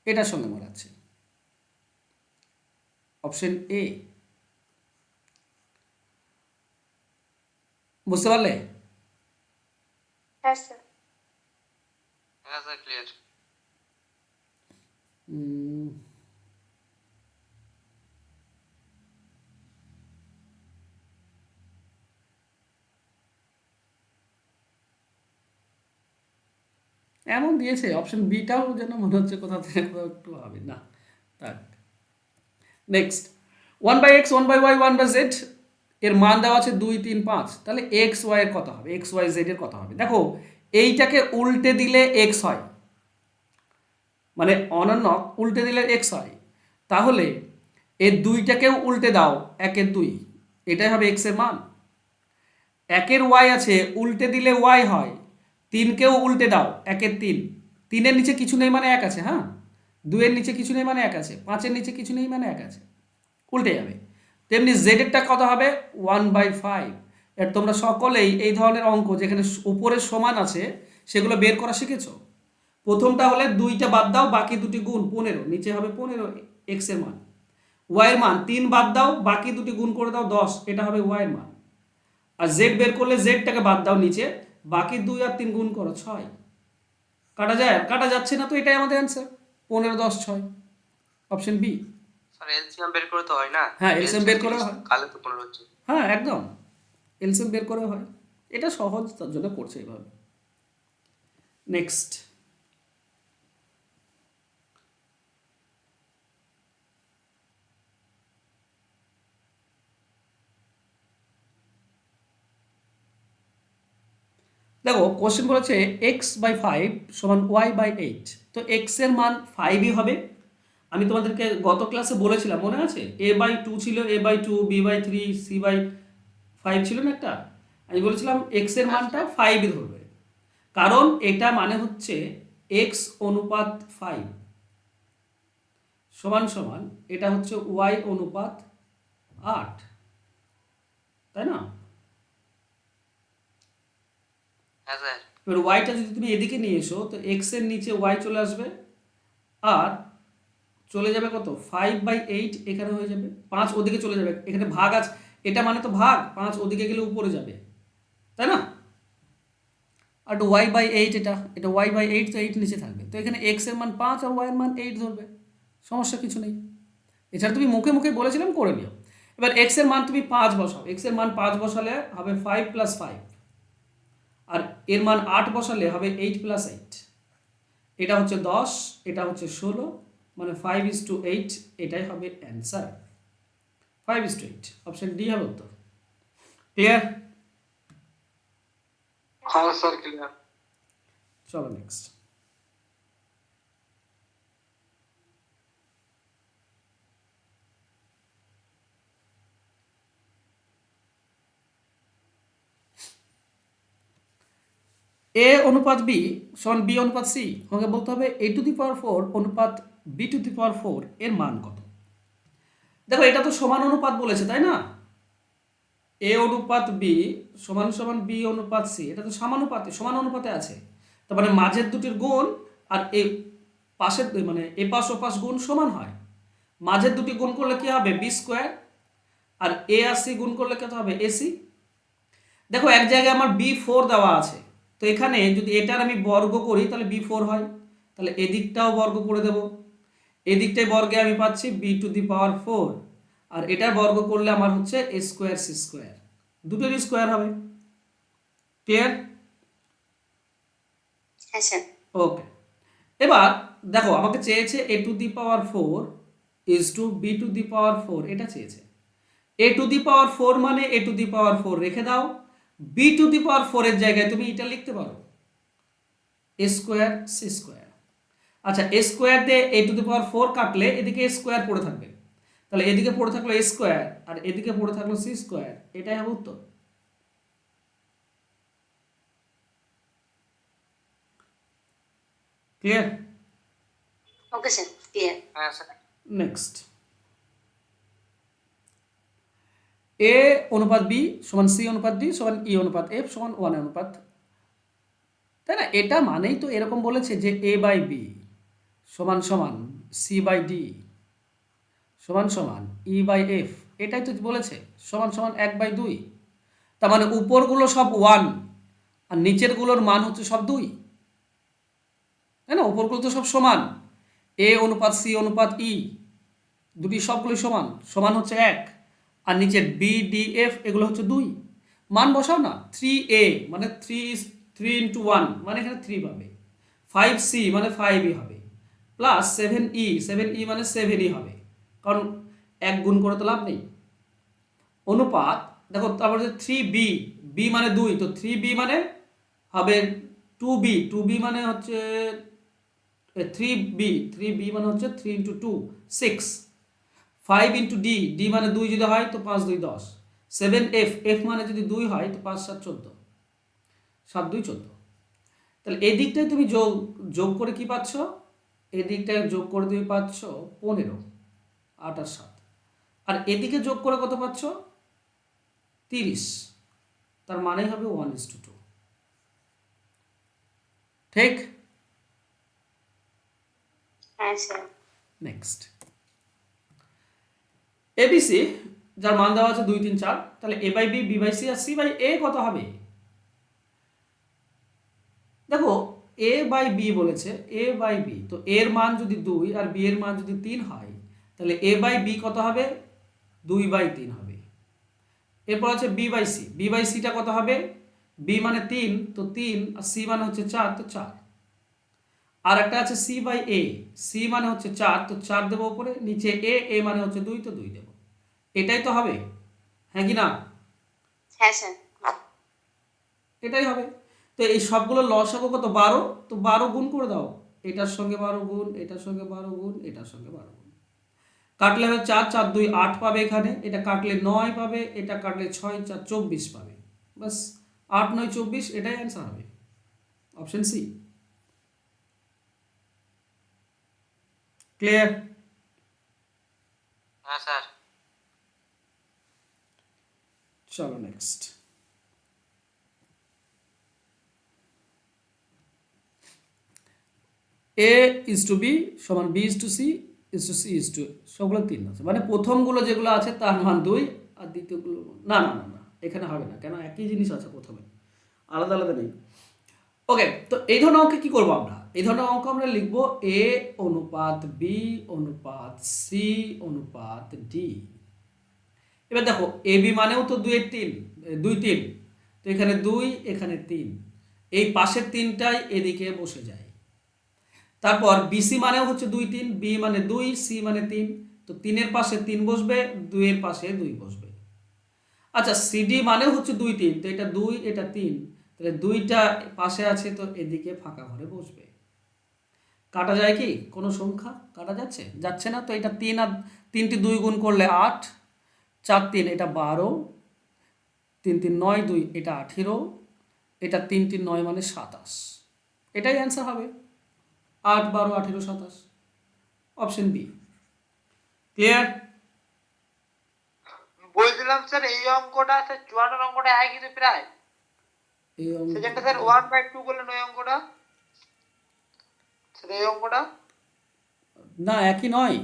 এটার সঙ্গে মেলাচ্ছে, অপশন এ। বুঝতে পারলে? হ্যাঁ স্যার। হ্যাঁ স্যার, ক্লিয়ার। উম, এমন দিয়েছে অপশন বিটাও যেন মনে হচ্ছে কোথাও থেকে কোথাও একটু হবে না। থাক, নেক্সট। 1/x 1/y 1/z এর মান দেওয়া আছে 2 3 5। তাহলে এক্স ওয়াই এর কত হবে, এক্স ওয়াই জেড এর কত হবে? দেখো এইটাকে উল্টে দিলে এক্স হয়, মানে অনন্য উল্টে দিলে এক্স হয়। তাহলে এর দুইটাকেও উল্টে দাও, 1 এর 2, এটাই হবে এক্স এর মান। 1 এর ওয়াই আছে, উল্টে দিলে ওয়াই হয়। 3কেও উল্টে দাও, 1 এর 3, 3 এর নিচে কিছু নেই মানে 1 আছে, হ্যাঁ। 2 এর নিচে কিছু নেই মানে 1 আছে, 5 এর নিচে কিছু নেই মানে 1 আছে, উল্টে যাবে। তেমনি জেড এরটা কত হবে? 1/5। এর তোমরা সকলেই এই ধরনের অঙ্ক যেখানে উপরে সমান আছে সেগুলো বের করা শিখেছো। প্রথমটা হলে 2টা বাদ দাও, বাকি দুটি গুণ 15, নিচে হবে 15 এক্স এর মান। ওয়াই এর মান 3 বাদ দাও, বাকি দুটি গুণ করে দাও 10, এটা হবে ওয়াই এর মান। আর জেড বের করলে জেডটাকে বাদ দাও নিচে, বাকি 2 আর 3 গুণ করো 6। কাটা যায়? কাটা যাচ্ছে না, তো এটাই আমাদের answer, 15 10 6, option B. Sir LCM বের করে তো হয় না? হ্যাঁ, এলসিএম বের করে হয়। কালে তো 15 হচ্ছে। হ্যাঁ একদম, এলসিএম বের করে হয়, এটা সহজ তার জন্য করছে এভাবে। নেক্সট। দেখো কোশ্চেন বলেছে x/5 সমান y/8, তো x এর মান 5ই হবে। আমি তোমাদেরকে গত ক্লাসে বলেছিলাম, মনে আছে? a/2 ছিল, a/2, b/3, c/5 ছিল না একটা? আমি বলেছিলাম x এর মানটা 5ই ধরবে, কারণ এটা মানে হচ্ছে x অনুপাত 5 সমান সমান এটা হচ্ছে y অনুপাত 8, তাই না? হ্যাঁ স্যার। এবার ওয়াইটা যদি তুমি এদিকে নিয়ে এসো, তো এক্স এর নিচে ওয়াই চলে আসবে, আর চলে যাবে কত? 5/8 এখানে হয়ে যাবে, 5 ওদিকে চলে যাবে, এখানে ভাগ আছে, এটা মানে তো ভাগ, 5 ওদিকে গেলে উপরে যাবে, তাই না? আর y/8, এটা y/8, তো 8 নিচে থাকবে, তো এখানে এক্স এর মান 5 আর ওয়াই এর মান 8 ধরবে, সমস্যা কিছু নেই। এছাড়া তুমি মুখে মুখে বলেছিলাম, করে নিও। এবার এক্স এর মান তুমি 5 বসাও, এক্স এর মান 5 বসালে হবে 5 + 5, আর এর মান 8 বসালে হবে 8 + 8, এটা হচ্ছে 10, এটা হচ্ছে 16, মানে 5:8, এটাই হবে অ্যান্সার, 5:8, অপশন ডি হবে উত্তর। ক্লিয়ার? হ্যাঁ স্যার, ক্লিয়ার। চলো নেক্সট। এ অনুপাত বি সমান বি অনুপাত সি, আমাকে বলতে হবে a⁴ অনুপাত b⁴ এর মান কত। দেখো এটা তো সমান অনুপাত বলেছে, তাই না? এ অনুপাত বি সমান সমান বি অনুপাত সি, এটা তো সমানুপাতে, সমান অনুপাতে আছে, তার মানে মাঝের দুটির গুণ আর এই পাশের মানে এপাশ ওপাশ গুণ সমান হয়। মাঝের দুটি গুণ করলে কি হবে? b², আর এ আর সি গুণ করলে কত হবে? ac। দেখো এক জায়গায় আমার b4 দেওয়া আছে, তো এখানে যদি এটার আমি বর্গ করি তাহলে b4 হয়, তাহলে এদিকটাও বর্গ করে দেব, এদিকটাই বর্গে আমি পাচ্ছি b⁴, আর এটার বর্গ করলে আমার হচ্ছে a² c², দুটোর স্কোয়ার হবে। ক্লিয়ার? হ্যাঁ স্যার। ওকে, এবার দেখো আমাকে চেয়েছে a⁴ ইজ টু b⁴, এটা চেয়েছে। a⁴ মানে a⁴ রেখে দাও, b⁴ এর জায়গায় তুমি এটা লিখতে পারো a² c²। আচ্ছা, a² দিয়ে a⁴ কাটলে এদিকে স্কোয়ার পড়ে থাকবে, তাহলে এদিকে পড়ে থাকলো a স্কোয়ার আর এদিকে পড়ে থাকলো c স্কোয়ার, এটাই হবে উত্তর। ক্লিয়ার? Okay sir, clear. হ্যাঁ স্যার। নেক্সট, a অনুপাত b সমান c অনুপাত d সমান e অনুপাত f সমান 1 অনুপাত, তাই না? এটা মানেই তো এরকম বলেছে যে a বাই b সমান সমান c বাই d সমান সমান e বাই f, এটাই তো বলেছে, সমান সমান 1/2। তার মানে উপরগুলো সব 1 আর নিচেরগুলোর মান হচ্ছে সব 2, তাই না? উপরগুলো তো সব সমান, a অনুপাত c অনুপাত e দুটি সবগুলো সমান, সমান হচ্ছে 1, আর নিচের b d f এগুলো হচ্ছে 2। মান বসাও না, 3a মানে 3 ইন্টু 1 মানে এখানে 3 পাবে, 5c মানে 5ই হবে, প্লাস 7e মানে 7ই হবে, কারণ 1 গুণ করে তো লাভ নেই। অনুপাত দেখো, তারপরে 3b, b মানে 2, তো 3b মানে হবে 2b মানে হচ্ছে 3b মানে হচ্ছে 3 ইন্টু 2 6, 5 ইন্টু d মানে 2 যদি হয় তো 5 2 10, 7f মানে যদি 2 হয় তো 5 7 14, 7 2 14। তাহলে এই দিকটায় তুমি যোগ করে কি পাচ্ছ, এই দিকটায় যোগ করে তুমি পাচ্ছ 15, 8 আর 7, আর এদিকে যোগ করে কত পাচ্ছ 30, তার মানেই হবে 1:2। ঠিক? হ্যাঁ স্যার। নেক্সট, এবিসি যার মান দেওয়া আছে 2 3 4, তাহলে a by b, b by c আর c বাই a কত হবে? দেখো a বাই b বলেছে, a বাই b, তো a এর মান যদি 2 আর b এর মান যদি 3 হয় তাহলে a বাই b কত হবে? 2/3 হবে। এরপর আছে b by c, b by c টা কত হবে? b মানে 3, তো 3 আর c মানে হচ্ছে 4, তো 4। আর একটা আছে c বাই a, c মানে হচ্ছে 4, তো 4 দেবো উপরে, নিচে a মানে হচ্ছে 2, তো 2 দেবো, এটাই তো হবে, হ্যাঁ কি না? হ্যাঁ স্যার। এটাই হবে। তো এই সবগুলো লসাগু কত? 12, তো 12 গুণ করে দাও, এটার সঙ্গে 12 গুণ, এটার সঙ্গে 12 গুণ, এটার সঙ্গে 12 গুণ, কাটলে হবে 4 4 2 8 পাবে, এখানে এটা কাটলে 9 পাবে, এটা কাটলে 6 4 24 পাবে, বাস 8 9 24, এটাই অ্যান্সার হবে, অপশন সি। ক্লিয়ার? হ্যাঁ স্যার। চলো next, a is to b সমান b is to c is to c is to, সবগুলো 3 আছে, মানে প্রথমগুলো যেগুলো আছে তার মান 2 আর দ্বিতীয়গুলো না না না না, এখানে হবে না, কেন একই জিনিস আছে প্রথমে, আলাদা আলাদা নেই। ওকে, তো এই ধরনের অঙ্কে কি করব আমরা? এই ধরনের অঙ্ক আমরা লিখব a অনুপাত b অনুপাত c অনুপাত d। এবার দেখো এ বি মানেও তো 2 3, 2 3, তো এখানে 2 এখানে 3, এই পাশের 3টাই এদিকে বসে যায়। তারপর বিসি মানেও হচ্ছে 2 3, বি মানে 2, সি মানে 3, তো 3 এর পাশে 3 বসবে, 2 এর পাশে 2 বসবে। আচ্ছা সিডি মানেও হচ্ছে 2 3, তো এটা 2 এটা 3, তাহলে 2টা পাশে আছে তো এদিকে ফাঁকা ঘরে বসবে। কাটা যায় কি কোনো সংখ্যা? কাটা যাচ্ছে? যাচ্ছে না, তো এটা 3 আর 3টি 2 গুণ করলে 8, 4 3 এটা 12, 3 3 9 2 এটা 18, এটা 3 3 9 মানে 27, এটাই অ্যান্সার হবে, 8 12 18 27, অপশন বি। ক্লিয়ার? বলছিলাম স্যার এই অঙ্কটা স্যার 54 অঙ্কটা একই তো প্রায়, এই সেখানটা স্যার 1/2 করলেন ওই অঙ্কটা, স্যার এই অঙ্কটা না একই নয়,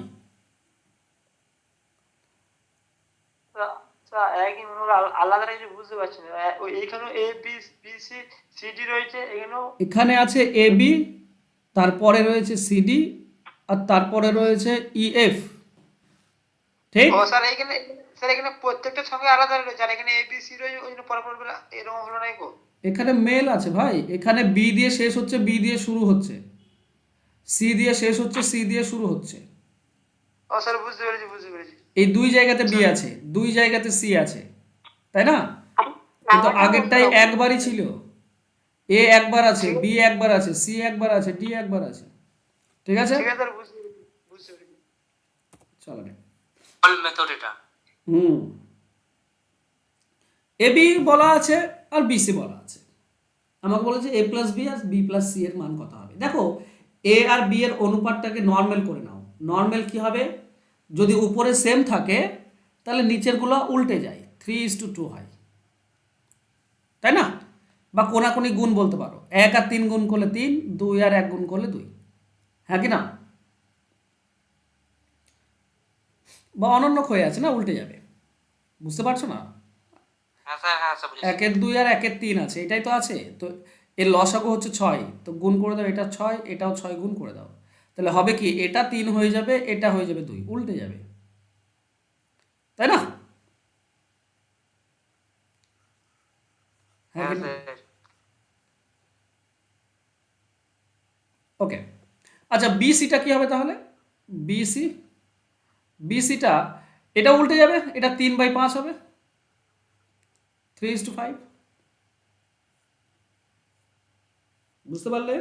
আচ্ছা একই মনে হলো, আলাদা কিছু বুঝতে পারছি না। ওই এইখানেও A B B C C D রয়েছে, এখানেও এখানে আছে এ বি, তারপরে রয়েছে সিডি, আর তারপরে রয়েছে ইএফ। ঠিক? ও স্যার এইখানে স্যার এখানে প্রত্যেকটার সঙ্গে আলাদা রয়েছে, আর এখানে এ বি সি রয়েছে, ওই জন্য পরপর এরকম হলো না গো। এখানে মেল আছে ভাই, এখানে বি দিয়ে শেষ হচ্ছে, বি দিয়ে শুরু হচ্ছে, সি দিয়ে শেষ হচ্ছে, সি দিয়ে শুরু হচ্ছে, ও স্যার বুঝতে পেরেছি বুঝতে পেরেছি। এই দুই জায়গাতে বি আছে, দুই জায়গাতে সি আছে, তাই না? কিন্তু আগেরটাই একবারই ছিল, এ একবার আছে, বি একবার আছে, সি একবার আছে, ডি একবার আছে। ঠিক আছে? ঠিক আছে স্যার বুঝতে পেরেছি বুঝতে পেরেছি। চলো মেথড এটা। এবি বলা আছে আর বিসি বলা আছে। আমাকে বলেছে এ প্লাস বি আর বি প্লাস সি এর মান কত হবে। দেখো এ আর বি এর অনুপাতটাকে নর্মাল করে নাও। নর্মাল কি হবে, যদি উপরে সেম থাকে তাহলে নিচেরগুলো উল্টে যায়, 3:2 হয়, তাই না? বা কোনাকুনি গুণ বলতে পারো, 1 আর 3 গুণ করলে 3, 2 আর 1 গুণ করলে 2, হ্যাঁ কি না? বা অনন্য হয়ে আছে না, উল্টে যাবে, বুঝতে পারছো না? হ্যাঁ স্যার, হ্যাঁ স্যার বুঝেছি। 1 এর 2 আর 1 এর 3 আছে, এটাই তো আছে। তো এর লসাগু হচ্ছে 6, তো গুণ করে দাও, এটা 6, এটাও 6, গুণ করে দাও, তাহলে হবে কি, এটা 3 হয়ে যাবে, এটা হয়ে যাবে 2, উল্টে যাবে, তাই না? হ্যাঁ হ্যাঁ কি না? স্যার। ওকে, আচ্ছা বিসিটা কি হবে তাহলে? বিসি বিসিটা এটা উল্টে যাবে, এটা 3/5 হবে, 3:5, বুঝতে পারলে?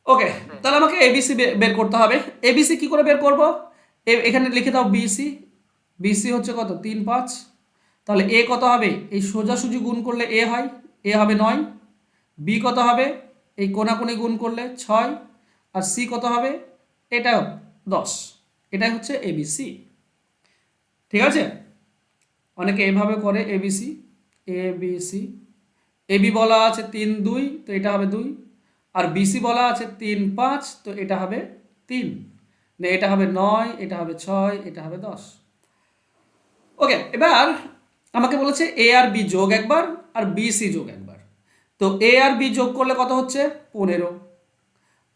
ওকে, তাহলে আমাকে এবিসি বের করতে হবে। এবিসি কি করে বের করব? এখানে লিখে দাও বিসি। বিসি হচ্ছে কত, 3, 5। তাহলে এ কত হবে, এই সোজাসুজি গুণ করলে এ হয়, এ হবে 9। বি কত হবে, এই কোনাকুনি গুণ করলে 6। আর সি কত হবে, এটা 10। এটাই হচ্ছে এবিসি, ঠিক আছে? অনেকে এভাবে করে এবিসি, এবিসি। এবি বলা আছে 3, 2, তো এটা হবে 2। আর বিসি বলা আছে 3, 5, তো এটা হবে 3। না, এটা হবে 9, এটা হবে 6, এটা হবে 10। ওকে, এবার আমাকে বলেছে এ আর বি যোগ একবার আর বিসি যোগ একবার। তো এ আর বি যোগ করলে কত হচ্ছে, 15।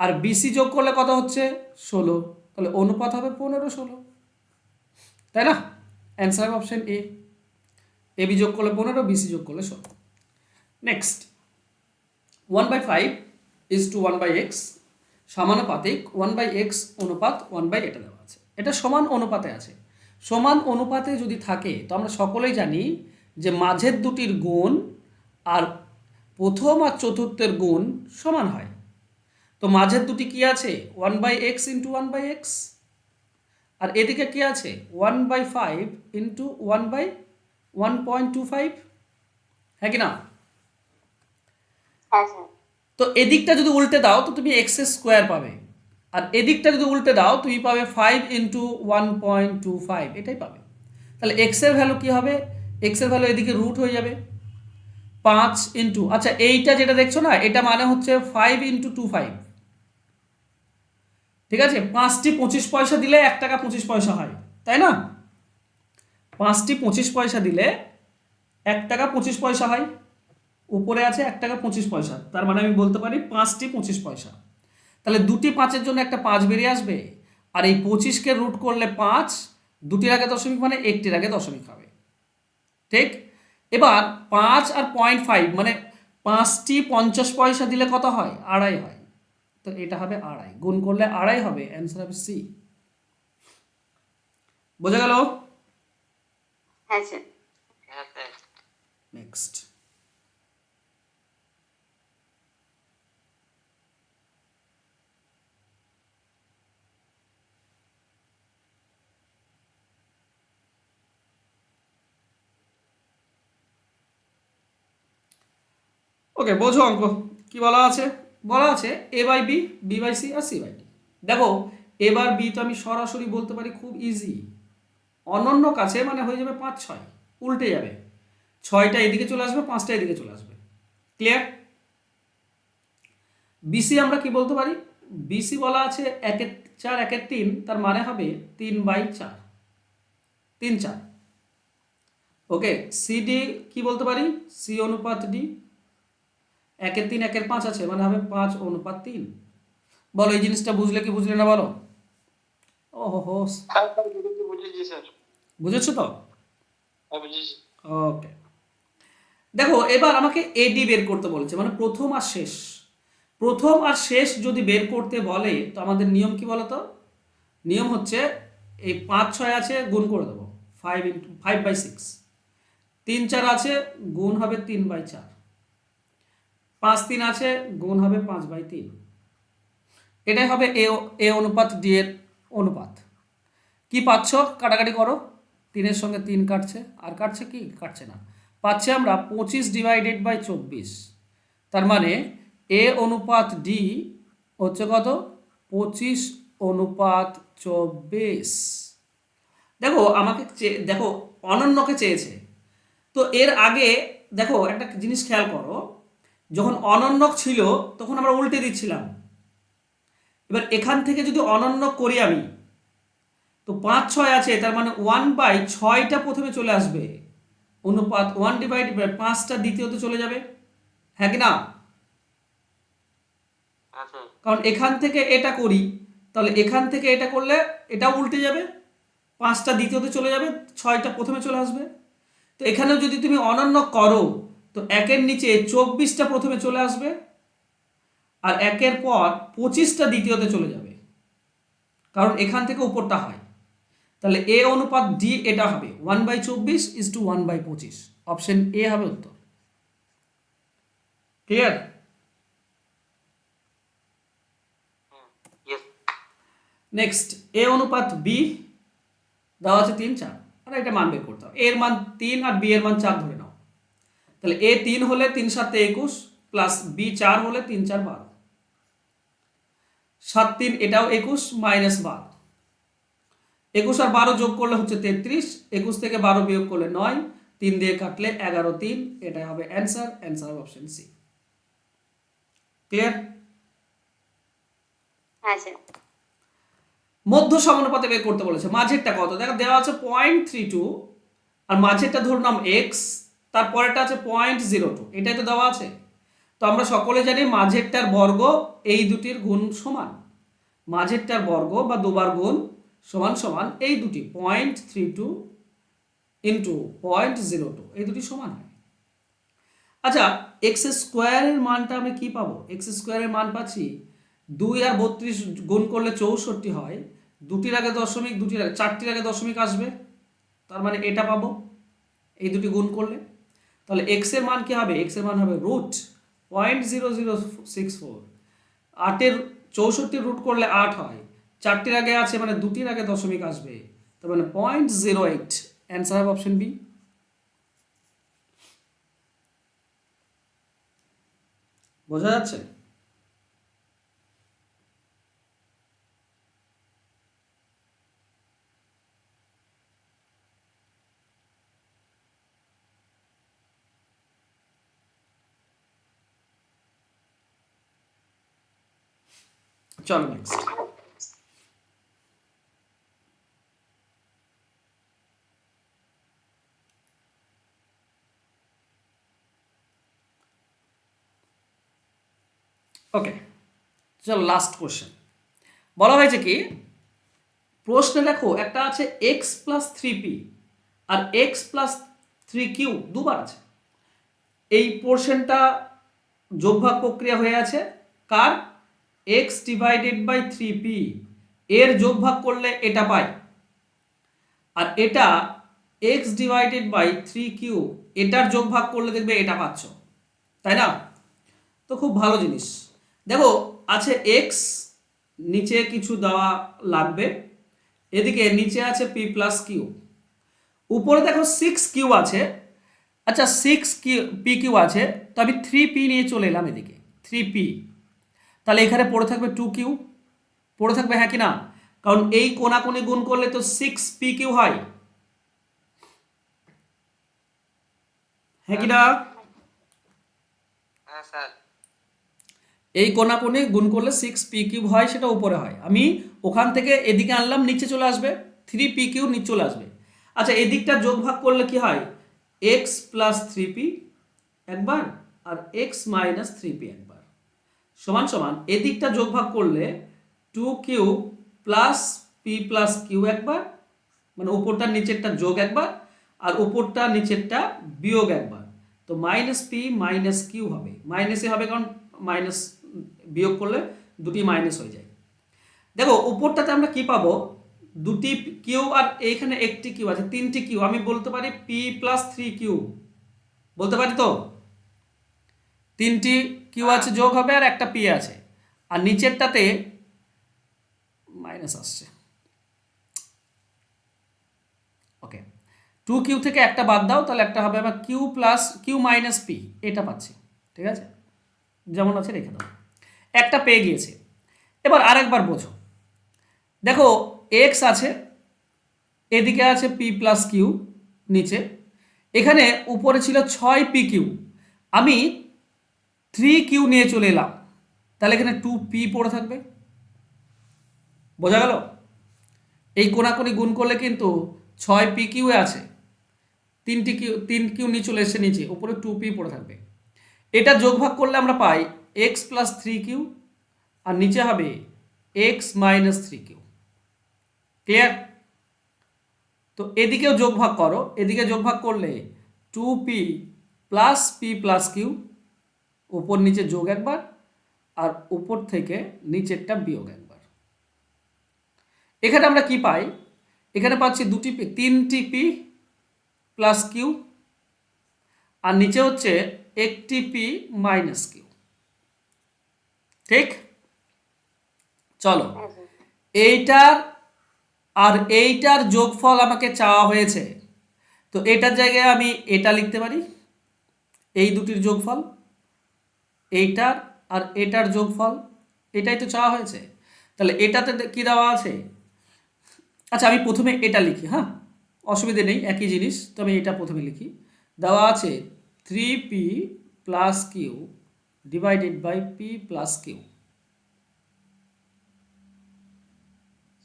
আর বিসি যোগ করলে কত হচ্ছে, 16। তাহলে অনুপাত হবে 15-16, তাই না? অ্যান্সার হবে অপশন এ। এ বি যোগ করলে 15, বিসি যোগ করলে 16। নেক্সট, 1/5:1/x সমানুপাতিক 1/x অনুপাত 1/, এটা দেওয়া আছে। এটা সমান অনুপাতে আছে। সমান অনুপাতে যদি থাকে তো আমরা সকলেই জানি যে মাঝের দুটির গুণ আর প্রথম আর চতুর্থের গুণ সমান হয়। তো মাঝের দুটি কি আছে, 1/x ইন্টু 1/x, আর এদিকে কি আছে, 1/5 ইন্টু 1/1.25, হ্যাঁ কি না? হ্যাঁ স্যার। তো এদিকটা যদি উল্টে দাও তো তুমি এক্স স্কোয়ার পাবে, আর এদিকটা যদি উল্টে দাও তুমি পাবে 5 ইন্টু 1.25, এটাই পাবে। তাহলে এক্স এর ভ্যালু কি হবে, এক্স এর ভ্যালু এদিকে রুট হয়ে যাবে 5 ইন্টু, আচ্ছা এইটা যেটা দেখছো না, এটা মানে হচ্ছে 5 ইন্টু 25, ঠিক আছে? 5টি 25 পয়সা দিলে 1 টাকা 25 পয়সা হয়, তাই না? 5টি 25 পয়সা দিলে 1 টাকা 25 পয়সা হয়। উপরে আছে 1 টাকা 25 পয়সা, তার মানে আমি বলতে পারি 5টি 25 পয়সা। তাহলে দুটি 5-এর জন্য একটা 5 বেরিয়ে আসবে, আর এই 25কে রুট করলে 5, দুটির আগে দশমিক মানে একটির আগে দশমিক হবে, ঠিক? এবার 5 আর 0.5 মানে 5টি 50 পয়সা দিলে কত হয়, 2.5 হয়। তো এটা হবে 2.5, গুণ করলে 2.5 হবে, অ্যান্সার হবে সি। বোঝা গেল? হ্যাঁ স্যার। হ্যাঁ স্যার। নেক্সট, ওকে, বোঝো অঙ্ক কি বলা আছে। বলা আছে A by B, B by C আর সি বাই ডি। দেখো এবার বি তো আমি সরাসরি বলতে পারি, খুব ইজি। অনন্য কাছে মানে হয়ে যাবে 5, 6, উল্টে যাবে, 6টা এদিকে চলে আসবে, 5টা এদিকে চলে আসবে, ক্লিয়ার? বিসি আমরা কি বলতে পারি, বিসি বলা আছে 1-এর 4, 1-এর 3, তার মানে হবে 3/4, 3/4। ওকে, সিডি কি বলতে পারি, সি অনুপাত ডি, 1-এর 3, 1-এর 5 আছে, মানে হবে 5:3। বলো এই জিনিসটা বুঝলে কি বুঝলে না বলো? ওহো, হ্যাঁ স্যার, বুঝেছি স্যার। বুঝেছো তো? হ্যাঁ বুঝেছি। ওকে, দেখো এবার আমাকে এডি বের করতে বলেছে, মানে প্রথম আর শেষ। প্রথম আর শেষ যদি বের করতে বলে তো আমাদের নিয়ম কি বলো তো? নিয়ম হচ্ছে এই 5, 6 আছে, গুণ করে দেবো 5/6, 3, 4 আছে, গুণ হবে 3/4, 5, 3 আছে, গুণ হবে 5/3। এটাই হবে এ অনুপাত ডি এর কি পাচ্ছ? কাটাকাটি করো। 3-এর সঙ্গে 3 কাটছে, আর কাটছে কি? কাটছে না। পাচ্ছি আমরা 25/24। তার মানে এ অনুপাত ডি হচ্ছে কত? 25/24। দেখো আমাকে দেখো অনন্যকে চেয়েছে। তো এর আগে দেখো একটা জিনিস খেয়াল করো, যখন অনন্যক ছিল তখন আমরা উল্টে দিচ্ছিলাম। এবার এখান থেকে যদি অনন্য করি আমি, তো 5-6 আছে, তার মানে 1/6টা প্রথমে চলে আসবে, অনুপাত 1/5টা দ্বিতীয়তে চলে যাবে, হ্যাঁ কি না? আচ্ছা কারণ এখান থেকে এটা করি, তাহলে এখান থেকে এটা করলে এটাও উল্টে যাবে, 5টা দ্বিতীয়তে চলে যাবে, 6টা প্রথমে চলে আসবে। তো এখানেও যদি তুমি অনন্য করো, তো 1-এর নিচে 24টা প্রথমে চলে আসবে, আর 1-এর পর 25টা দ্বিতীয়তে চলে যাবে, কারণ এখান থেকে উপরটা হয়। তাহলে এ অনুপাত ডি এটা হবে 1/24:1/25। অপশন এ হবে উত্তর। ক্লিয়ার? ইয়েস নেক্সট, এ অনুপাত বি দেওয়া আছে 3-4, আর এটা মান বের করতে হবে। এর মান 3 আর বি এর মান 4 ধরে নাও। তাহলে এ 3 হলে 3-7 21, প্লাস বি 4 হলে 3-4 12, 7-3 এটাও 21 মাইনাস 12, 21 আর 12 যোগ করলে হচ্ছে 33, 21 থেকে 12 বিয়োগ করলে 9, 3 দিয়ে কাটলে 11-3, এটাই হবে অ্যান্সার। অ্যান্সার হবে অপশন সি। ক্লিয়ার? হ্যাঁ স্যার। মধ্য সমানুপাতে বের করতে বলেছে। মাঝেরটা কত? দেখো দেওয়া আছে 0.32, আর মাঝেরটা ধরলাম এক্স, তারপরেটা আছে 0.02, এটাই তো দেওয়া আছে। তো আমরা সকলে জানি মাঝেরটার বর্গ এই দুটির গুণ সমান। মাঝেরটার বর্গ বা দুবার গুণ সমান সমান এই দুটি 0.32 ইন্টু 0.02, এই দুটি সমান হয়। আচ্ছা, এক্স স্কোয়ারের মানটা আমি কি পাবো? এক্স স্কোয়ারের মান পাচ্ছি 2 আর 32 গুণ করলে 64 হয়, দুটির আগে দশমিক, দুটির আগে 4টির আগে দশমিক আসবে, তার মানে এটা পাবো এই দুটি গুণ করলে। তাহলে এক্স এর মান কি হবে? এক্স এর মান হবে রুট 0.0064। 8-এর 64 রুট করলে 8 হয়, 4টির আগে আছে মানে দুটির আগে দশমিক আসবে, তার মানে 0.08। অ্যান্সার হবে অপশন বি। বোঝা যাচ্ছে? চলো নেক্সট। ওকে, চলো লাস্ট কোশ্চেন। বলা হয়েছে কি, প্রশ্নে দেখো একটা আছে এক্স প্লাস 3p আর এক্স প্লাস 3q দুবার আছে। এই পোর্শনটা যোগভাগ প্রক্রিয়া হয়ে আছে কার? এক্স ডিভাইডেড বাই 3p, এর যোগভাগ করলে এটা পাই, আর এটা এক্স ডিভাইডেড বাই 3q, এটার যোগভাগ করলে দেখবে এটা পাচ্ছ, তাই না? তো খুব ভালো জিনিস। দেখো আছে এক্স, নিচে কিছু দেওয়া লাগবে, এদিকে নিচে আছে পি প্লাস কিউ, উপরে দেখো 6q আছে। আচ্ছা 6pq আছে, তো আমি 3p নিয়ে চলে এলাম এদিকে, 3p, তাহলে এখানে পড়ে থাকবে 2q, পড়ে থাকবে, হ্যাঁ কি না? কারণ এই কোনাকুনি গুণ করলে তো 6pq হয়, হ্যাঁ কি না? হ্যাঁ স্যার এই কোনাকুনি গুণ করলে 6pq হয়, সেটা উপরে হয়, আমি ওখান থেকে এদিকে আনলাম, নিচে চলে আসবে 3pq, নিচে চলে আসবে। আচ্ছা এদিকটা যোগ ভাগ করলে কি হয়? x প্লাস 3p একবার, আর x মাইনাস 3p একবার, সমান সমান এদিকটা যোগ ভাগ করলে 2q plus p plus q একবার, মানে উপরটা নিচেরটা যোগ একবার, আর উপরটা নিচেরটা বিয়োগ একবার। তো মাইনাস পি মাইনাস কিউ হবে, মাইনাসে হবে কারণ মাইনাস বিয়োগ করলে দুটি মাইনাস হয়ে যায়। দেখো উপরটাতে আমরা কি পাবো? দুটি কিউ, আর এইখানে একটি কিউ আছে, 3টি কিউ, আমি বলতে পারি পি প্লাস 3q, বলতে পারি তো? 3টি কিউ আছে যোগ হবে, আর একটা পি আছে, আর নিচেরটাতে মাইনাস আসছে, 2q থেকে একটা বাদ দাও, তাহলে একটা হবে আমার q plus q minus P, এটা পাচ্ছি। ঠিক আছে, যেমন আছে রেখে দাও, একটা পেয়ে গিয়েছে। এবার আরেকবার বোঝো, দেখো এক্স আছে, এদিকে আছে পি প্লাস কিউ নিচে, এখানে উপরে ছিল 6p3, আমি 3q নিয়ে চলে এলাম, তাহলে এখানে 2p পড়ে থাকবে। বোঝা গেল? এই কোনাকুনি গুণ করলে কিন্তু 6p3 আছে, 3q নিয়ে চলে এসছে নিচে, উপরে 2p পড়ে থাকবে। এটা যোগভাগ করলে আমরা পাই x প্লাস 3q, আর নিচে হবে x মাইনাস 3q। ক্লিয়ার? তো এদিকেও যোগভাগ করো, এদিকে যোগভাগ করলে 2p plus P plus Q, উপর নিচে যোগ একবার, আর উপর থেকে নিচেরটা বিয়োগ একবার। এখানে আমরা কি পাই? এখানে পাচ্ছি 3টি পি প্লাস কিউ, আর নিচে হচ্ছে 1টি পি মাইনাস কিউ। ঠিক? চলো, এইটার আর এইটার যোগফল আমাকে চাওয়া হয়েছে, তো এটার জায়গায় আমি এটা লিখতে পারি, এই দুটির যোগফল, এইটার আর এটার যোগফল, এটাই তো চাওয়া হয়েছে। তাহলে এটাতে কি দেওয়া আছে? আচ্ছা আমি প্রথমে এটা লিখি, হ্যাঁ অসুবিধে নেই, একই জিনিস, তো আমি এটা প্রথমে লিখি। দেওয়া আছে 3p plus q divided by p plus q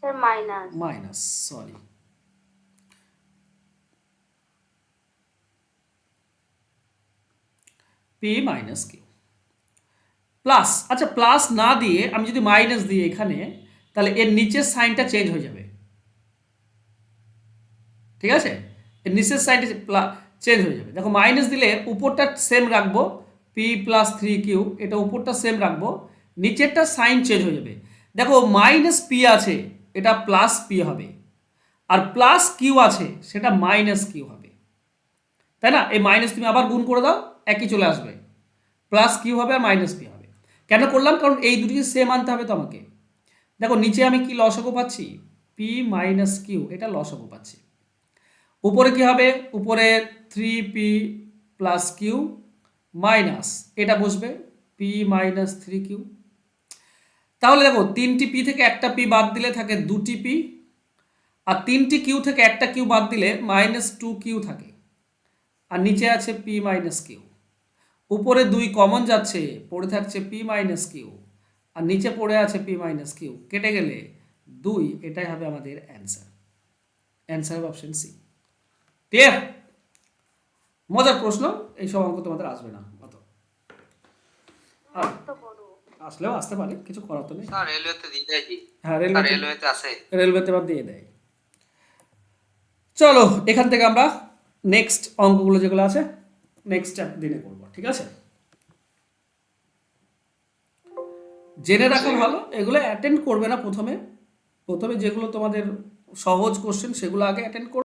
sir minus. Minus, sorry, p minus q plus, আচ্ছা প্লাস না দিয়ে আমি যদি মাইনাস দিই এখানে, তাহলে এর নিচের সাইনটা চেঞ্জ হয়ে যাবে। ঠিক আছে, এর নিচের সাইনটা চেঞ্জ হয়ে যাবে। দেখো মাইনাস দিলে উপরটা সেম রাখবো, পি প্লাস 3q, এটা উপরটা সেম রাখবো, নিচেরটা সাইন চেঞ্জ হয়ে যাবে। দেখো মাইনাস পি আছে, এটা প্লাস পি হবে, আর প্লাস কিউ আছে, সেটা মাইনাস কিউ হবে, তাই না? এই মাইনাস তুমি আবার গুণ করে দাও, একই চলে আসবে, প্লাস কিউ হবে আর মাইনাস পি হবে। কেন করলাম? কারণ এই দুটিকে সেম আনতে হবে তো আমাকে। দেখো নিচে আমি কি লসাগু পাচ্ছি? পি মাইনাস কিউ, এটা লসাগু পাচ্ছি। উপরে কি হবে? উপরে 3p প্লাস কিউ মাইনাস, এটা বসবে পি মাইনাস 3q। তাহলে দেখো 3টি পি থেকে একটা পি বাদ দিলে থাকে 2টি পি, আর 3টি কিউ থেকে একটা কিউ বাদ দিলে মাইনাস 2q থাকে, আর নিচে আছে পি মাইনাস কিউ। উপরে 2 কমন যাচ্ছে, পড়ে থাকছে পি মাইনাস কিউ, আর নিচে পড়ে আছে পি মাইনাস কিউ, কেটে গেলে 2, এটাই হবে আমাদের অ্যান্সার। অ্যান্সার হবে অপশন সি। ক্লিয়ার? মজার প্রশ্ন, এইসব অঙ্ক তোমাদের আসবে না অত, আসলেও আসতে পারে, কিছু করার তো নেই। স্যার রেলওয়েতে দিয়ে দেয় কি? হ্যাঁ স্যার রেলওয়েতে আছে। রেলওয়েতে আবার দিয়ে দেয়। চলো এখান থেকে আমরা নেক্সট অঙ্কগুলো যেগুলো আছে নেক্সট দিনে করবো, ঠিক আছে? জেনে রাখা ভালো, এগুলো অ্যাটেন্ড করবে না প্রথমে, প্রথমে যেগুলো তোমাদের সহজ কোশ্চেন সেগুলো আগে অ্যাটেন্ড করবে।